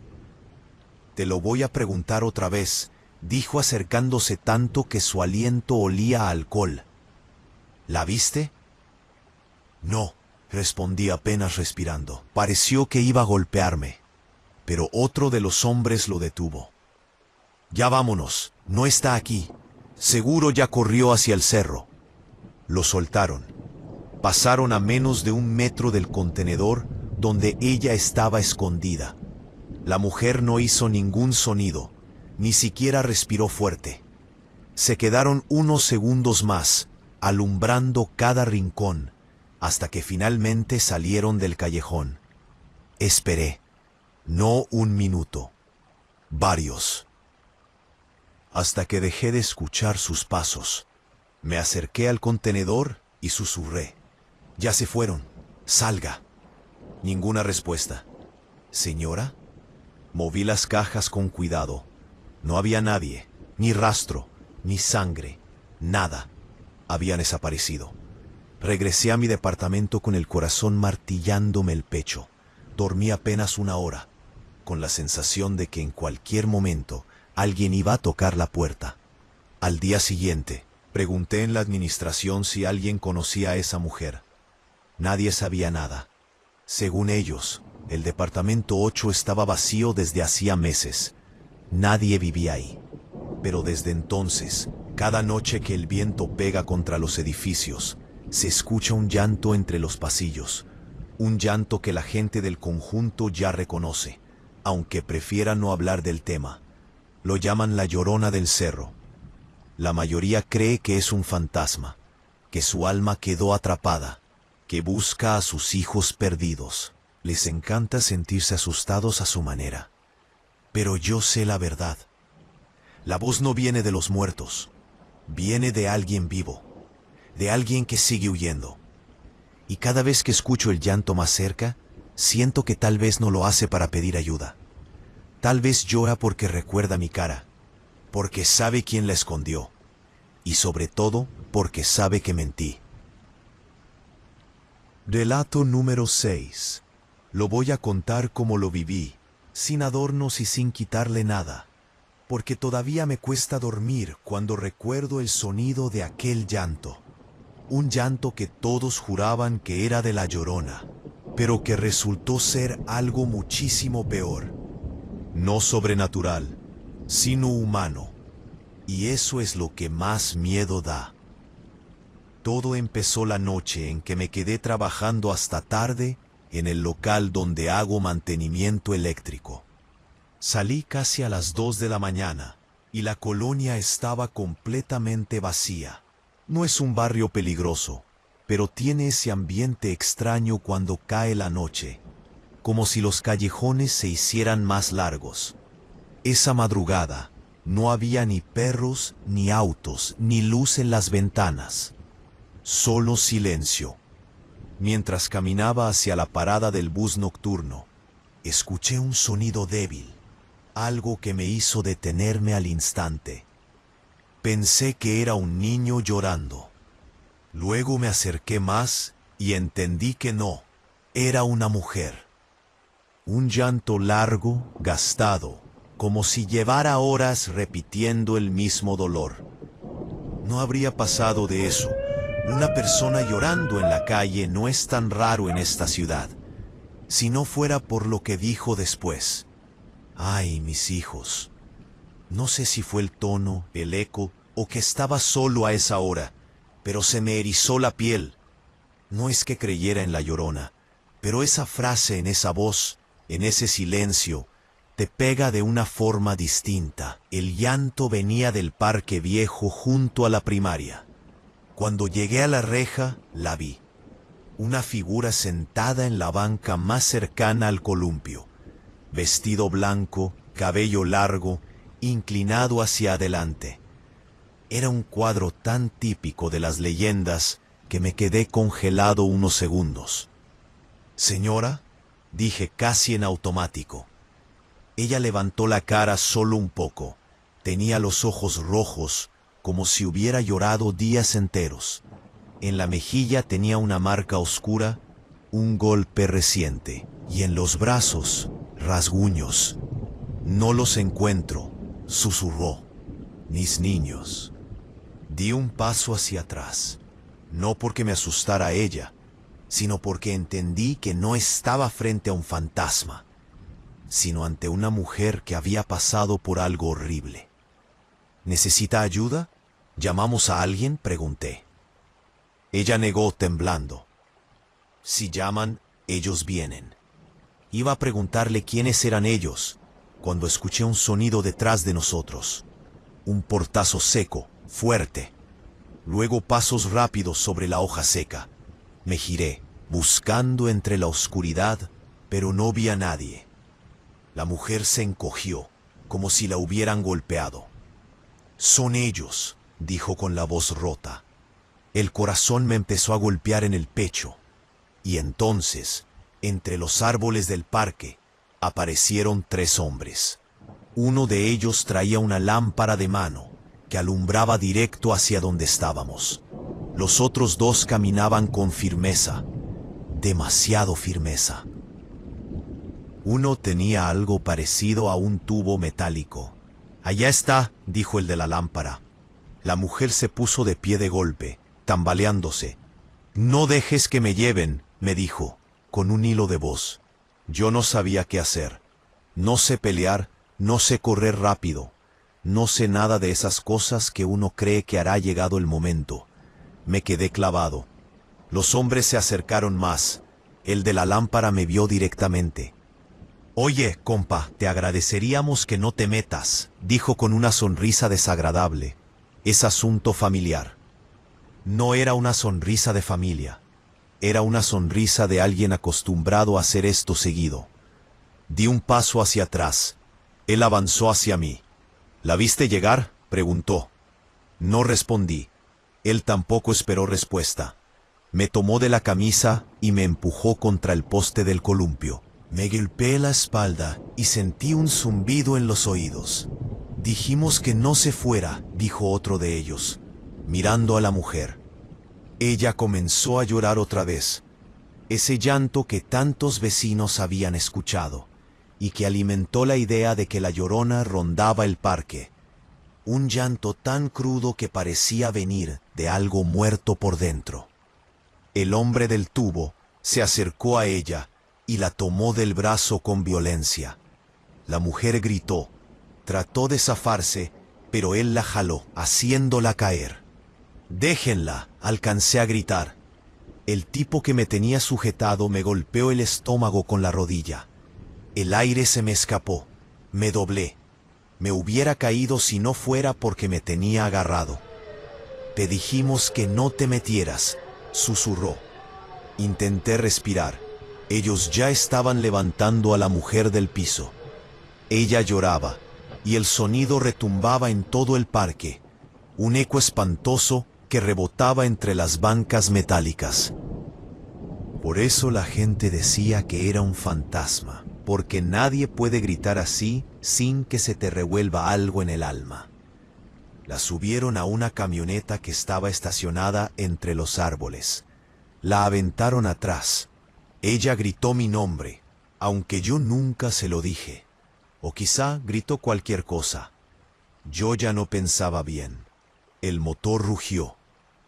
S1: «Te lo voy a preguntar otra vez», dijo acercándose tanto que su aliento olía a alcohol. «¿La viste?». «No», respondí apenas respirando. Pareció que iba a golpearme, pero otro de los hombres lo detuvo. «Ya vámonos, no está aquí. Seguro ya corrió hacia el cerro. Lo soltaron. Pasaron a menos de 1 metro del contenedor donde ella estaba escondida. La mujer no hizo ningún sonido, ni siquiera respiró fuerte. Se quedaron unos segundos más, alumbrando cada rincón, hasta que finalmente salieron del callejón. Esperé, no 1 minuto, varios. Hasta que dejé de escuchar sus pasos. Me acerqué al contenedor y susurré. Ya se fueron, salga. Ninguna respuesta. ¿Señora? Moví las cajas con cuidado. No había nadie, ni rastro, ni sangre, nada. Habían desaparecido. Regresé a mi departamento con el corazón martillándome el pecho. Dormí apenas 1 hora, con la sensación de que en cualquier momento alguien iba a tocar la puerta. Al día siguiente, pregunté en la administración si alguien conocía a esa mujer. Nadie sabía nada. Según ellos, el departamento 8 estaba vacío desde hacía meses. Nadie vivía ahí. Pero desde entonces, cada noche que el viento pega contra los edificios, se escucha un llanto entre los pasillos. Un llanto que la gente del conjunto ya reconoce, aunque prefiera no hablar del tema. Lo llaman la Llorona del Cerro. La mayoría cree que es un fantasma, que su alma quedó atrapada, que busca a sus hijos perdidos. Les encanta sentirse asustados a su manera. Pero yo sé la verdad. La voz no viene de los muertos, viene de alguien vivo, de alguien que sigue huyendo. Y cada vez que escucho el llanto más cerca, siento que tal vez no lo hace para pedir ayuda. Tal vez llora porque recuerda mi cara, porque sabe quién la escondió, y sobre todo porque sabe que mentí. Relato número 6. Lo voy a contar como lo viví, sin adornos y sin quitarle nada, porque todavía me cuesta dormir cuando recuerdo el sonido de aquel llanto. Un llanto que todos juraban que era de la Llorona, pero que resultó ser algo muchísimo peor. No sobrenatural, sino humano. Y eso es lo que más miedo da. Todo empezó la noche en que me quedé trabajando hasta tarde en el local donde hago mantenimiento eléctrico. Salí casi a las 2 de la mañana y la colonia estaba completamente vacía. No es un barrio peligroso, pero tiene ese ambiente extraño cuando cae la noche, como si los callejones se hicieran más largos. Esa madrugada no había ni perros, ni autos, ni luz en las ventanas. Solo silencio. Mientras caminaba hacia la parada del bus nocturno, escuché un sonido débil, algo que me hizo detenerme al instante. Pensé que era un niño llorando. Luego me acerqué más y entendí que no, era una mujer. Un llanto largo, gastado, como si llevara horas repitiendo el mismo dolor. No habría pasado de eso. Una persona llorando en la calle no es tan raro en esta ciudad, si no fuera por lo que dijo después. Ay, mis hijos. No sé si fue el tono, el eco, o que estaba solo a esa hora, pero se me erizó la piel. No es que creyera en la Llorona, pero esa frase en esa voz, en ese silencio, te pega de una forma distinta. El llanto venía del parque viejo junto a la primaria. Cuando llegué a la reja, la vi. Una figura sentada en la banca más cercana al columpio. Vestido blanco, cabello largo, inclinado hacia adelante. Era un cuadro tan típico de las leyendas que me quedé congelado unos segundos. «Señora», dije casi en automático. Ella levantó la cara solo un poco. Tenía los ojos rojos, como si hubiera llorado días enteros. En la mejilla tenía una marca oscura, un golpe reciente, y en los brazos, rasguños. «No los encuentro», susurró. «Mis niños». Di un paso hacia atrás, no porque me asustara a ella, sino porque entendí que no estaba frente a un fantasma, sino ante una mujer que había pasado por algo horrible. «¿Necesita ayuda?», ¿Llamamos a alguien?, pregunté. Ella negó temblando. Si llaman, ellos vienen. Iba a preguntarle quiénes eran ellos, cuando escuché un sonido detrás de nosotros. Un portazo seco, fuerte. Luego pasos rápidos sobre la hoja seca. Me giré, buscando entre la oscuridad, pero no vi a nadie. La mujer se encogió, como si la hubieran golpeado. «Son ellos», dijo con la voz rota. El corazón me empezó a golpear en el pecho. Y entonces, entre los árboles del parque, aparecieron 3 hombres. Uno de ellos traía una lámpara de mano que alumbraba directo hacia donde estábamos. Los otros 2 caminaban con firmeza, demasiado firmeza. Uno tenía algo parecido a un tubo metálico. «Allá está», dijo el de la lámpara. La mujer se puso de pie de golpe, tambaleándose. «No dejes que me lleven», me dijo, con un hilo de voz. Yo no sabía qué hacer. No sé pelear, no sé correr rápido. No sé nada de esas cosas que uno cree que hará llegado el momento. Me quedé clavado. Los hombres se acercaron más. El de la lámpara me vio directamente. «Oye, compa, te agradeceríamos que no te metas», dijo con una sonrisa desagradable. «Es asunto familiar». No era una sonrisa de familia. Era una sonrisa de alguien acostumbrado a hacer esto seguido. Di un paso hacia atrás. Él avanzó hacia mí. «¿La viste llegar?», preguntó. No respondí. Él tampoco esperó respuesta. Me tomó de la camisa y me empujó contra el poste del columpio. Me golpeé la espalda y sentí un zumbido en los oídos. «Dijimos que no se fuera», dijo otro de ellos, mirando a la mujer. Ella comenzó a llorar otra vez, ese llanto que tantos vecinos habían escuchado y que alimentó la idea de que la Llorona rondaba el parque. Un llanto tan crudo que parecía venir de algo muerto por dentro. El hombre del tubo se acercó a ella y la tomó del brazo con violencia. La mujer gritó, trató de zafarse, pero él la jaló, haciéndola caer. «Déjenla», alcancé a gritar. El tipo que me tenía sujetado me golpeó el estómago con la rodilla. El aire se me escapó. Me doblé. Me hubiera caído si no fuera porque me tenía agarrado. «Te dijimos que no te metieras», susurró. Intenté respirar. Ellos ya estaban levantando a la mujer del piso. Ella lloraba, y el sonido retumbaba en todo el parque. Un eco espantoso que rebotaba entre las bancas metálicas. Por eso la gente decía que era un fantasma, porque nadie puede gritar así sin que se te revuelva algo en el alma. La subieron a una camioneta que estaba estacionada entre los árboles. La aventaron atrás. Ella gritó mi nombre, aunque yo nunca se lo dije. O quizá gritó cualquier cosa. Yo ya no pensaba bien. El motor rugió.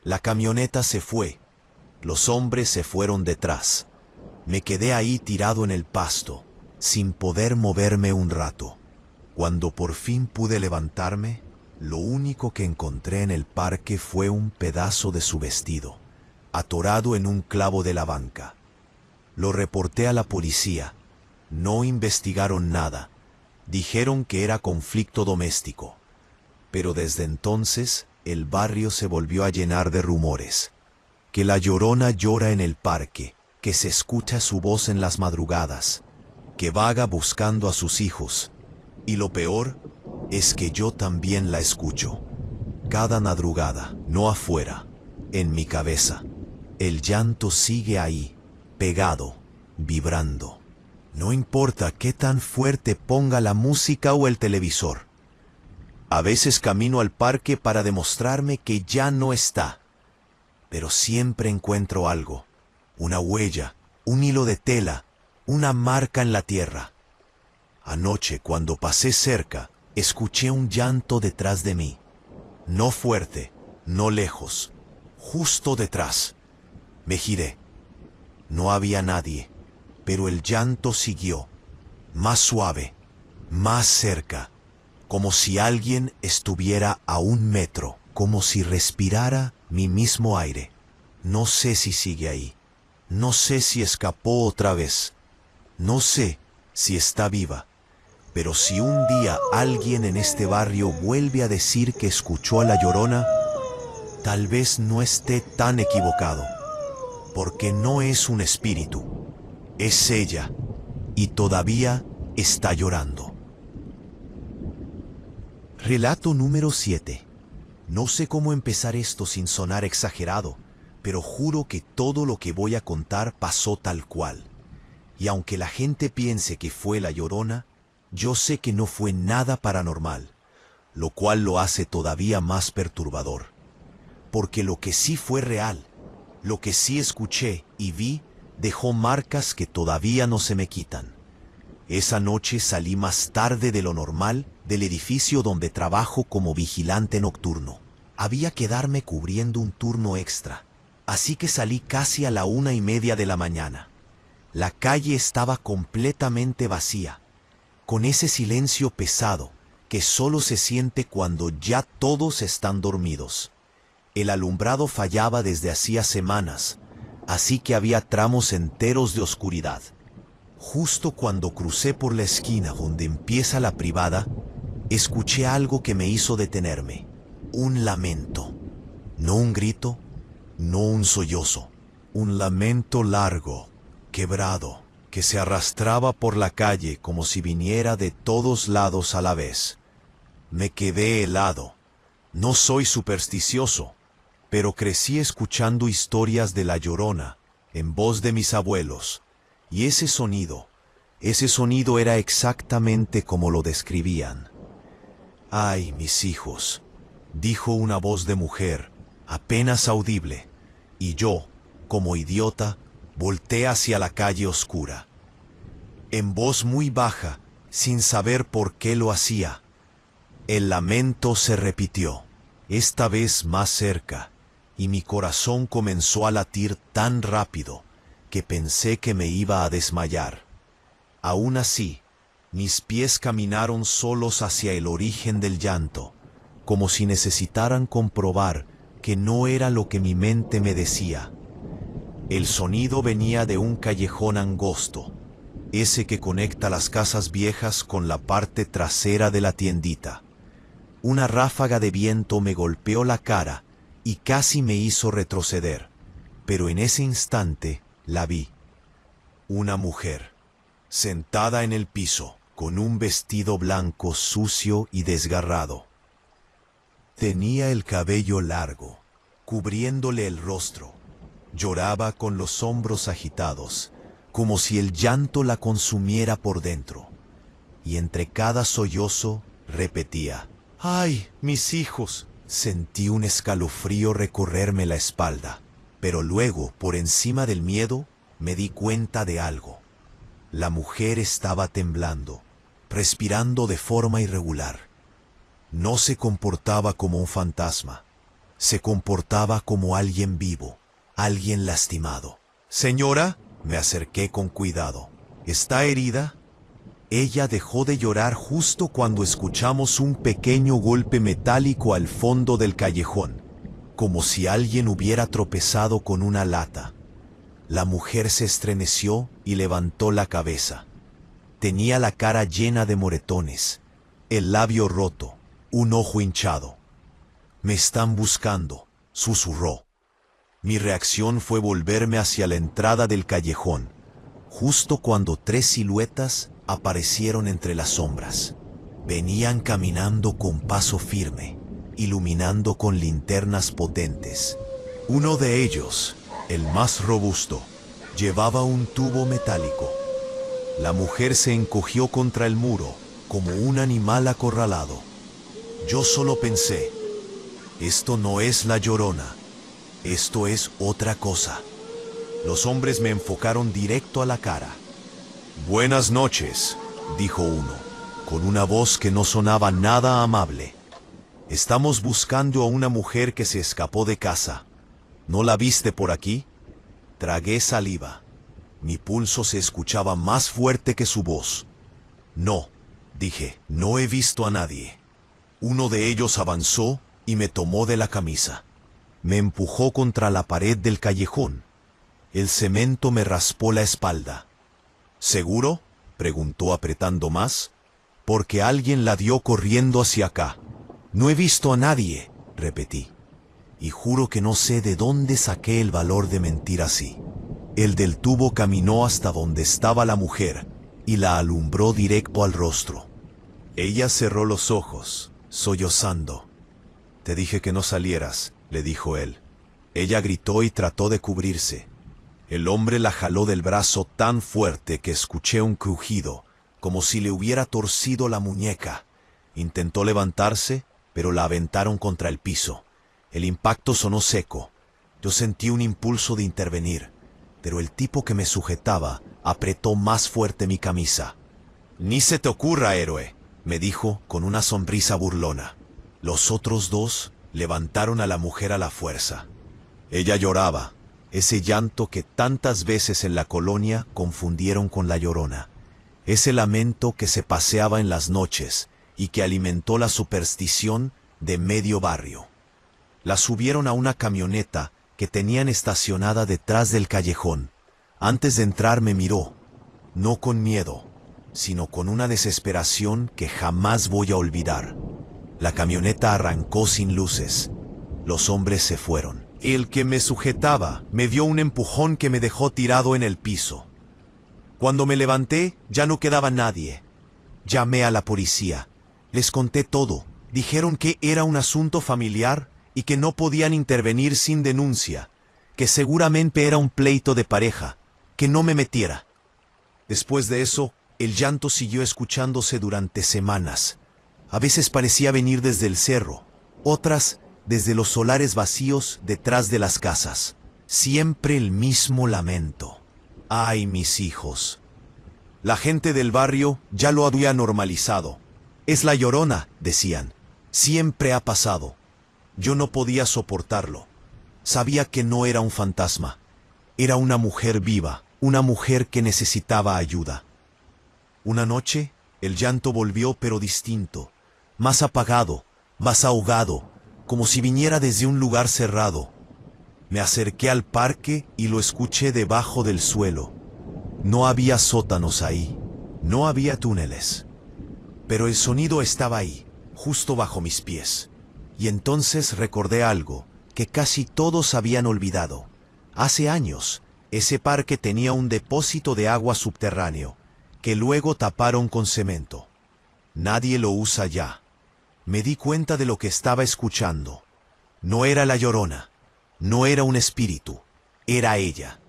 S1: La camioneta se fue. Los hombres se fueron detrás. Me quedé ahí tirado en el pasto, sin poder moverme un rato. Cuando por fin pude levantarme, lo único que encontré en el parque fue un pedazo de su vestido, atorado en un clavo de la banca. Lo reporté a la policía. No investigaron nada. Dijeron que era conflicto doméstico. Pero desde entonces el barrio se volvió a llenar de rumores. Que la Llorona llora en el parque, que se escucha su voz en las madrugadas, que vaga buscando a sus hijos. Y lo peor es que yo también la escucho. Cada madrugada, no afuera, en mi cabeza. El llanto sigue ahí, pegado, vibrando. No importa qué tan fuerte ponga la música o el televisor. A veces camino al parque para demostrarme que ya no está. Pero siempre encuentro algo. Una huella, un hilo de tela, una marca en la tierra. Anoche, cuando pasé cerca, escuché un llanto detrás de mí. No fuerte, no lejos, justo detrás. Me giré. No había nadie, pero el llanto siguió, más suave, más cerca, como si alguien estuviera a 1 metro. como si respirara mi mismo aire. No sé si sigue ahí. No sé si escapó otra vez. No sé si está viva. Pero si un día alguien en este barrio vuelve a decir que escuchó a la Llorona, tal vez no esté tan equivocado, porque no es un espíritu, es ella, y todavía está llorando. Relato número 7. No sé cómo empezar esto sin sonar exagerado, pero juro que todo lo que voy a contar pasó tal cual. Y aunque la gente piense que fue la Llorona, yo sé que no fue nada paranormal, lo cual lo hace todavía más perturbador. Porque lo que sí fue real, lo que sí escuché y vi, dejó marcas que todavía no se me quitan. Esa noche salí más tarde de lo normal del edificio donde trabajo como vigilante nocturno. Había que darme cubriendo un turno extra, así que salí casi a la 1:30 de la mañana. La calle estaba completamente vacía, con ese silencio pesado que solo se siente cuando ya todos están dormidos. El alumbrado fallaba desde hacía semanas, así que había tramos enteros de oscuridad. Justo cuando crucé por la esquina donde empieza la privada, escuché algo que me hizo detenerme. Un lamento. No un grito, no un sollozo. Un lamento largo, quebrado, que se arrastraba por la calle como si viniera de todos lados a la vez. Me quedé helado. No soy supersticioso, pero crecí escuchando historias de la Llorona en voz de mis abuelos, y ese sonido era exactamente como lo describían. «Ay, mis hijos», dijo una voz de mujer, apenas audible, y yo, como idiota, volteé hacia la calle oscura. En voz muy baja, sin saber por qué lo hacía, el lamento se repitió, esta vez más cerca, y mi corazón comenzó a latir tan rápido que pensé que me iba a desmayar. Aún así, mis pies caminaron solos hacia el origen del llanto, como si necesitaran comprobar que no era lo que mi mente me decía. El sonido venía de un callejón angosto, ese que conecta las casas viejas con la parte trasera de la tiendita. Una ráfaga de viento me golpeó la cara y casi me hizo retroceder, pero en ese instante la vi. Una mujer, sentada en el piso, con un vestido blanco sucio y desgarrado. Tenía el cabello largo, cubriéndole el rostro. Lloraba con los hombros agitados, como si el llanto la consumiera por dentro. Y entre cada sollozo repetía, «¡Ay, mis hijos!». Sentí un escalofrío recorrerme la espalda, pero luego, por encima del miedo, me di cuenta de algo. La mujer estaba temblando, respirando de forma irregular. No se comportaba como un fantasma, se comportaba como alguien vivo, alguien lastimado. «Señora», me acerqué con cuidado, «¿está herida?». Ella dejó de llorar justo cuando escuchamos un pequeño golpe metálico al fondo del callejón, como si alguien hubiera tropezado con una lata. La mujer se estremeció y levantó la cabeza. Tenía la cara llena de moretones, el labio roto, un ojo hinchado. «Me están buscando», susurró. Mi reacción fue volverme hacia la entrada del callejón, justo cuando 3 siluetas aparecieron entre las sombras. Venían caminando con paso firme, iluminando con linternas potentes. Uno de ellos, el más robusto, llevaba un tubo metálico. La mujer se encogió contra el muro, como un animal acorralado. Yo solo pensé, esto no es la Llorona, esto es otra cosa. Los hombres me enfocaron directo a la cara. «Buenas noches», dijo uno, con una voz que no sonaba nada amable. «Estamos buscando a una mujer que se escapó de casa. ¿No la viste por aquí?». Tragué saliva. Mi pulso se escuchaba más fuerte que su voz. «No», dije, «no he visto a nadie». Uno de ellos avanzó y me tomó de la camisa. Me empujó contra la pared del callejón. El cemento me raspó la espalda. ¿Seguro?, preguntó apretando más. Porque alguien la dio corriendo hacia acá. No he visto a nadie, repetí. Y juro que no sé de dónde saqué el valor de mentir así. El del tubo caminó hasta donde estaba la mujer y la alumbró directo al rostro. Ella cerró los ojos, sollozando. «Te dije que no salieras», le dijo él. Ella gritó y trató de cubrirse. El hombre la jaló del brazo tan fuerte que escuché un crujido, como si le hubiera torcido la muñeca. Intentó levantarse, pero la aventaron contra el piso. El impacto sonó seco. Yo sentí un impulso de intervenir, pero el tipo que me sujetaba apretó más fuerte mi camisa. «Ni se te ocurra, héroe», me dijo con una sonrisa burlona. Los otros dos levantaron a la mujer a la fuerza. Ella lloraba, ese llanto que tantas veces en la colonia confundieron con la Llorona. Ese lamento que se paseaba en las noches y que alimentó la superstición de medio barrio. La subieron a una camioneta que tenían estacionada detrás del callejón. Antes de entrar me miró, no con miedo, sino con una desesperación que jamás voy a olvidar. La camioneta arrancó sin luces. Los hombres se fueron. El que me sujetaba me dio un empujón que me dejó tirado en el piso. Cuando me levanté, ya no quedaba nadie. Llamé a la policía. Les conté todo. Dijeron que era un asunto familiar y que no podían intervenir sin denuncia, que seguramente era un pleito de pareja, que no me metiera. Después de eso, el llanto siguió escuchándose durante semanas. A veces parecía venir desde el cerro, otras desde los solares vacíos detrás de las casas. Siempre el mismo lamento. ¡Ay, mis hijos! La gente del barrio ya lo había normalizado. «Es la Llorona», decían. Siempre ha pasado. Yo no podía soportarlo. Sabía que no era un fantasma. Era una mujer viva, una mujer que necesitaba ayuda. Una noche, el llanto volvió, pero distinto, más apagado, más ahogado, como si viniera desde un lugar cerrado. Me acerqué al parque y lo escuché debajo del suelo. No había sótanos ahí, no había túneles. Pero el sonido estaba ahí, justo bajo mis pies. Y entonces recordé algo que casi todos habían olvidado. Hace años, ese parque tenía un depósito de agua subterráneo, que luego taparon con cemento. Nadie lo usa ya. Me di cuenta de lo que estaba escuchando. No era la Llorona. No era un espíritu, era ella.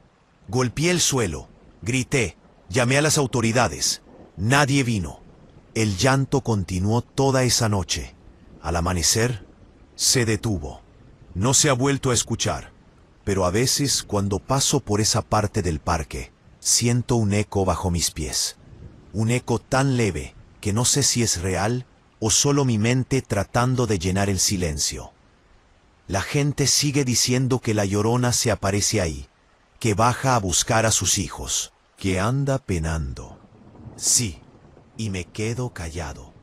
S1: Golpeé el suelo, grité, llamé a las autoridades. Nadie vino. El llanto continuó toda esa noche. Al amanecer, se detuvo. No se ha vuelto a escuchar, pero a veces cuando paso por esa parte del parque, siento un eco bajo mis pies. Un eco tan leve que no sé si es real o solo mi mente tratando de llenar el silencio. La gente sigue diciendo que la Llorona se aparece ahí, que baja a buscar a sus hijos, que anda penando. Sí, y me quedo callado,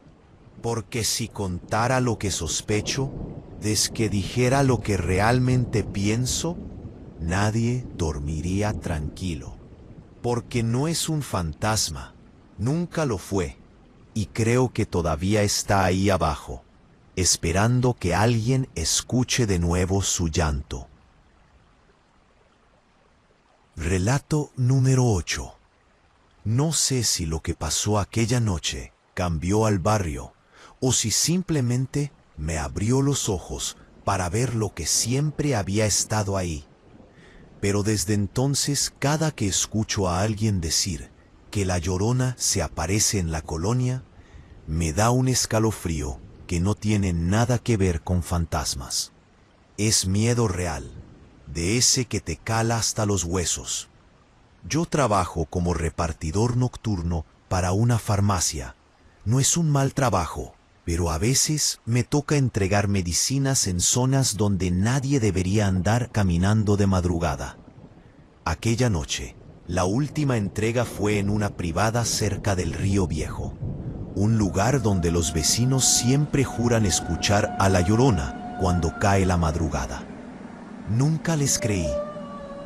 S1: porque si contara lo que sospecho, que dijera lo que realmente pienso, nadie dormiría tranquilo. Porque no es un fantasma, nunca lo fue, y creo que todavía está ahí abajo, esperando que alguien escuche de nuevo su llanto. Relato número 8. No sé si lo que pasó aquella noche cambió al barrio, o si simplemente me abrió los ojos para ver lo que siempre había estado ahí. Pero desde entonces, cada que escucho a alguien decir que la Llorona se aparece en la colonia, me da un escalofrío que no tiene nada que ver con fantasmas. Es miedo real, de ese que te cala hasta los huesos. Yo trabajo como repartidor nocturno para una farmacia. No es un mal trabajo, pero a veces me toca entregar medicinas en zonas donde nadie debería andar caminando de madrugada. Aquella noche, la última entrega fue en una privada cerca del Río Viejo, un lugar donde los vecinos siempre juran escuchar a la Llorona cuando cae la madrugada. Nunca les creí,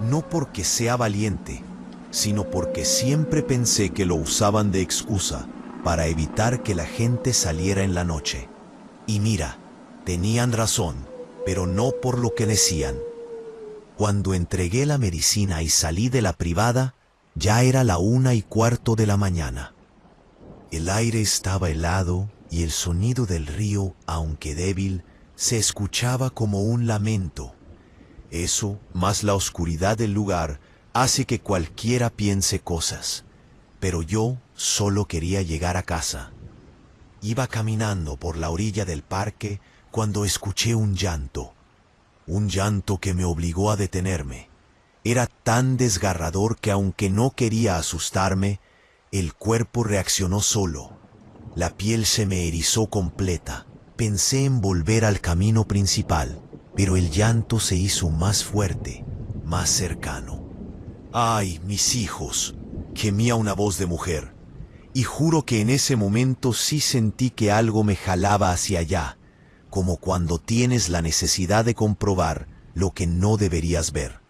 S1: no porque sea valiente, sino porque siempre pensé que lo usaban de excusa para evitar que la gente saliera en la noche. Y mira, tenían razón, pero no por lo que decían. Cuando entregué la medicina y salí de la privada, ya era la 1:15 de la mañana. El aire estaba helado y el sonido del río, aunque débil, se escuchaba como un lamento. Eso, más la oscuridad del lugar, hace que cualquiera piense cosas. Pero yo solo quería llegar a casa. Iba caminando por la orilla del parque cuando escuché un llanto que me obligó a detenerme. Era tan desgarrador que aunque no quería asustarme, el cuerpo reaccionó solo. La piel se me erizó completa. Pensé en volver al camino principal, pero el llanto se hizo más fuerte, más cercano. ¡Ay, mis hijos!, gemía una voz de mujer. Y juro que en ese momento sí sentí que algo me jalaba hacia allá, como cuando tienes la necesidad de comprobar lo que no deberías ver.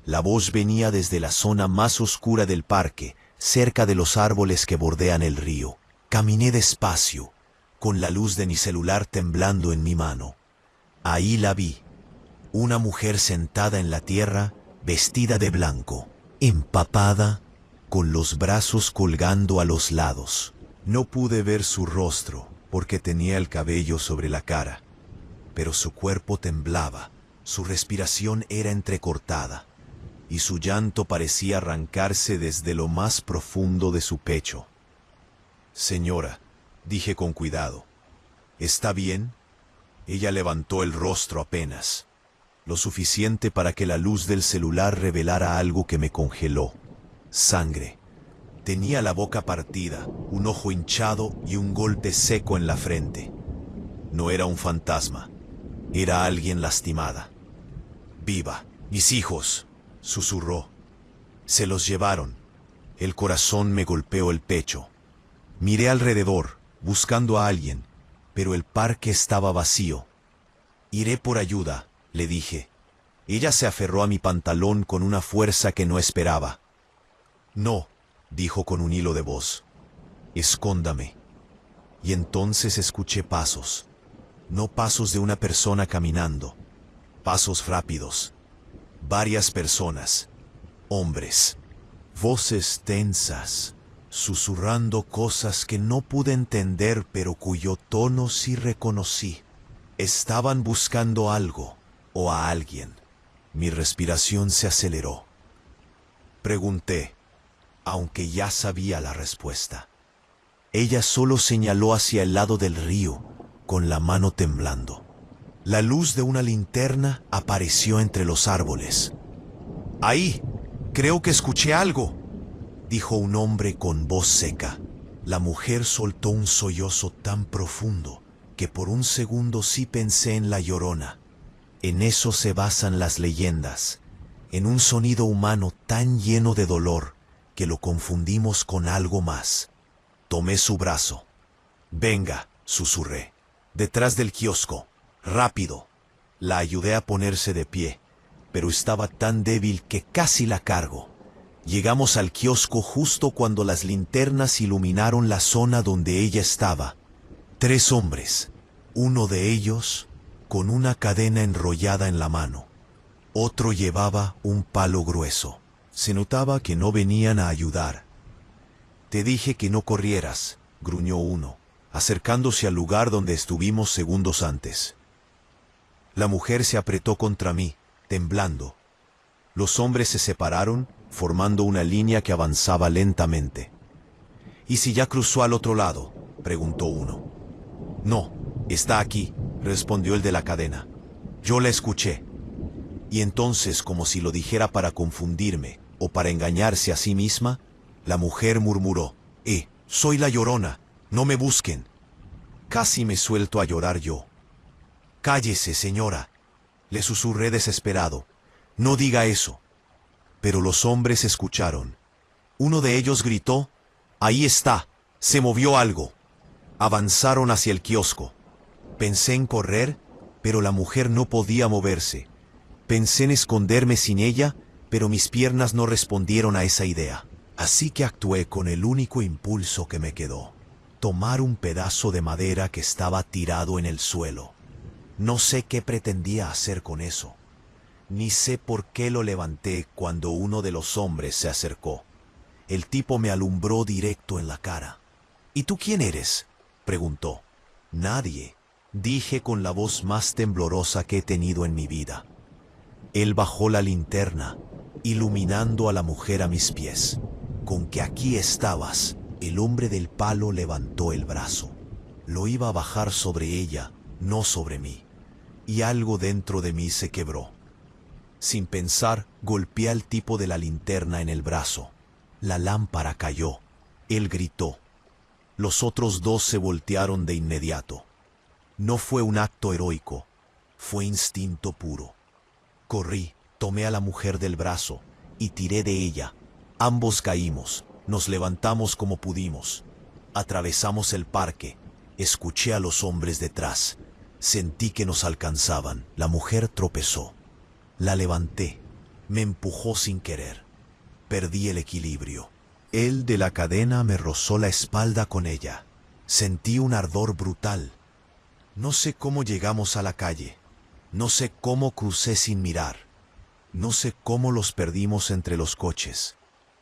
S1: La voz venía desde la zona más oscura del parque, cerca de los árboles que bordean el río. Caminé despacio, con la luz de mi celular temblando en mi mano. Ahí la vi, una mujer sentada en la tierra, vestida de blanco, empapada, con los brazos colgando a los lados. No pude ver su rostro, porque tenía el cabello sobre la cara, pero su cuerpo temblaba, su respiración era entrecortada, y su llanto parecía arrancarse desde lo más profundo de su pecho. «Señora», dije con cuidado, «¿está bien?». Ella levantó el rostro apenas, lo suficiente para que la luz del celular revelara algo que me congeló. Sangre. Tenía la boca partida, un ojo hinchado y un golpe seco en la frente. No era un fantasma, era alguien lastimada. «Viva, mis hijos», susurró. «Se los llevaron». El corazón me golpeó el pecho. Miré alrededor, buscando a alguien, pero el parque estaba vacío. «Iré por ayuda», le dije. Ella se aferró a mi pantalón con una fuerza que no esperaba. «No», dijo con un hilo de voz. «Escóndame». Y entonces escuché pasos. No pasos de una persona caminando. Pasos rápidos. Varias personas. Hombres. Voces tensas, susurrando cosas que no pude entender pero cuyo tono sí reconocí. Estaban buscando algo o a alguien. Mi respiración se aceleró. Pregunté, aunque ya sabía la respuesta. Ella solo señaló hacia el lado del río, con la mano temblando. La luz de una linterna apareció entre los árboles. «Ahí, creo que escuché algo», dijo un hombre con voz seca. La mujer soltó un sollozo tan profundo que por un segundo sí pensé en la Llorona. En eso se basan las leyendas, en un sonido humano tan lleno de dolor que lo confundimos con algo más. Tomé su brazo. «Venga», susurré. «Detrás del kiosco. Rápido». La ayudé a ponerse de pie, pero estaba tan débil que casi la cargo. Llegamos al kiosco justo cuando las linternas iluminaron la zona donde ella estaba. 3 hombres, uno de ellos con una cadena enrollada en la mano. Otro llevaba un palo grueso. Se notaba que no venían a ayudar. «Te dije que no corrieras», gruñó uno, acercándose al lugar donde estuvimos segundos antes. La mujer se apretó contra mí, temblando. Los hombres se separaron, formando una línea que avanzaba lentamente. «¿Y si ya cruzó al otro lado?», preguntó uno. «No, está aquí», respondió el de la cadena. «Yo la escuché». Y entonces, como si lo dijera para confundirme o para engañarse a sí misma, la mujer murmuró: «Soy la Llorona, no me busquen». Casi me suelto a llorar yo. «Cállese, señora», le susurré desesperado. «No diga eso». Pero los hombres escucharon. Uno de ellos gritó: «Ahí está, se movió algo». Avanzaron hacia el kiosco. Pensé en correr, pero la mujer no podía moverse. Pensé en esconderme sin ella, pero mis piernas no respondieron a esa idea. Así que actué con el único impulso que me quedó: tomar un pedazo de madera que estaba tirado en el suelo. No sé qué pretendía hacer con eso, ni sé por qué lo levanté cuando uno de los hombres se acercó. El tipo me alumbró directo en la cara. ¿Y tú quién eres?, preguntó. Nadie, dije con la voz más temblorosa que he tenido en mi vida. Él bajó la linterna, iluminando a la mujer a mis pies. Con que aquí estabas, el hombre del palo levantó el brazo. Lo iba a bajar sobre ella, no sobre mí. Y algo dentro de mí se quebró. Sin pensar, golpeé al tipo de la linterna en el brazo. La lámpara cayó. Él gritó. Los otros dos se voltearon de inmediato. No fue un acto heroico, fue instinto puro. Corrí, tomé a la mujer del brazo y tiré de ella. Ambos caímos, nos levantamos como pudimos. Atravesamos el parque, escuché a los hombres detrás. Sentí que nos alcanzaban. La mujer tropezó. La levanté, me empujó sin querer. Perdí el equilibrio. El de la cadena me rozó la espalda con ella. Sentí un ardor brutal. No sé cómo llegamos a la calle. No sé cómo crucé sin mirar. No sé cómo los perdimos entre los coches.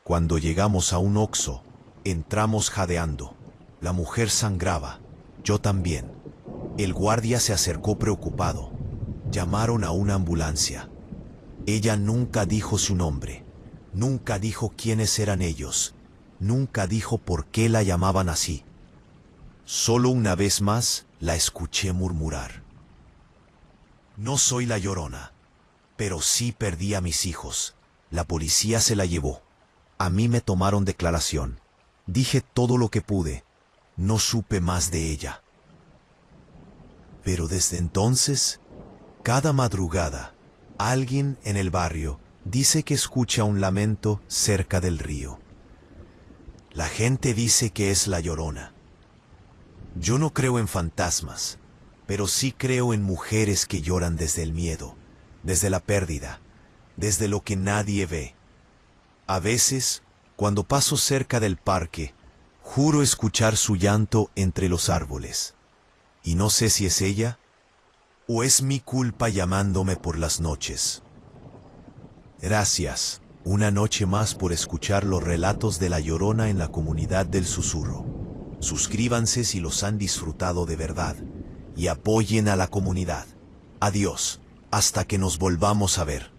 S1: Cuando llegamos a un Oxxo, entramos jadeando. La mujer sangraba, yo también. El guardia se acercó preocupado. Llamaron a una ambulancia. Ella nunca dijo su nombre. Nunca dijo quiénes eran ellos. Nunca dijo por qué la llamaban así. Solo una vez más la escuché murmurar. No soy la Llorona, pero sí perdí a mis hijos. La policía se la llevó. A mí me tomaron declaración. Dije todo lo que pude. No supe más de ella. Pero desde entonces, cada madrugada, alguien en el barrio dice que escucha un lamento cerca del río. La gente dice que es la Llorona. Yo no creo en fantasmas, pero sí creo en mujeres que lloran desde el miedo, desde la pérdida, desde lo que nadie ve. A veces, cuando paso cerca del parque, juro escuchar su llanto entre los árboles. Y no sé si es ella o es mi culpa llamándome por las noches. Gracias, una noche más, por escuchar los relatos de La Llorona en la comunidad del Susurro. Suscríbanse si los han disfrutado de verdad y apoyen a la comunidad. Adiós, hasta que nos volvamos a ver.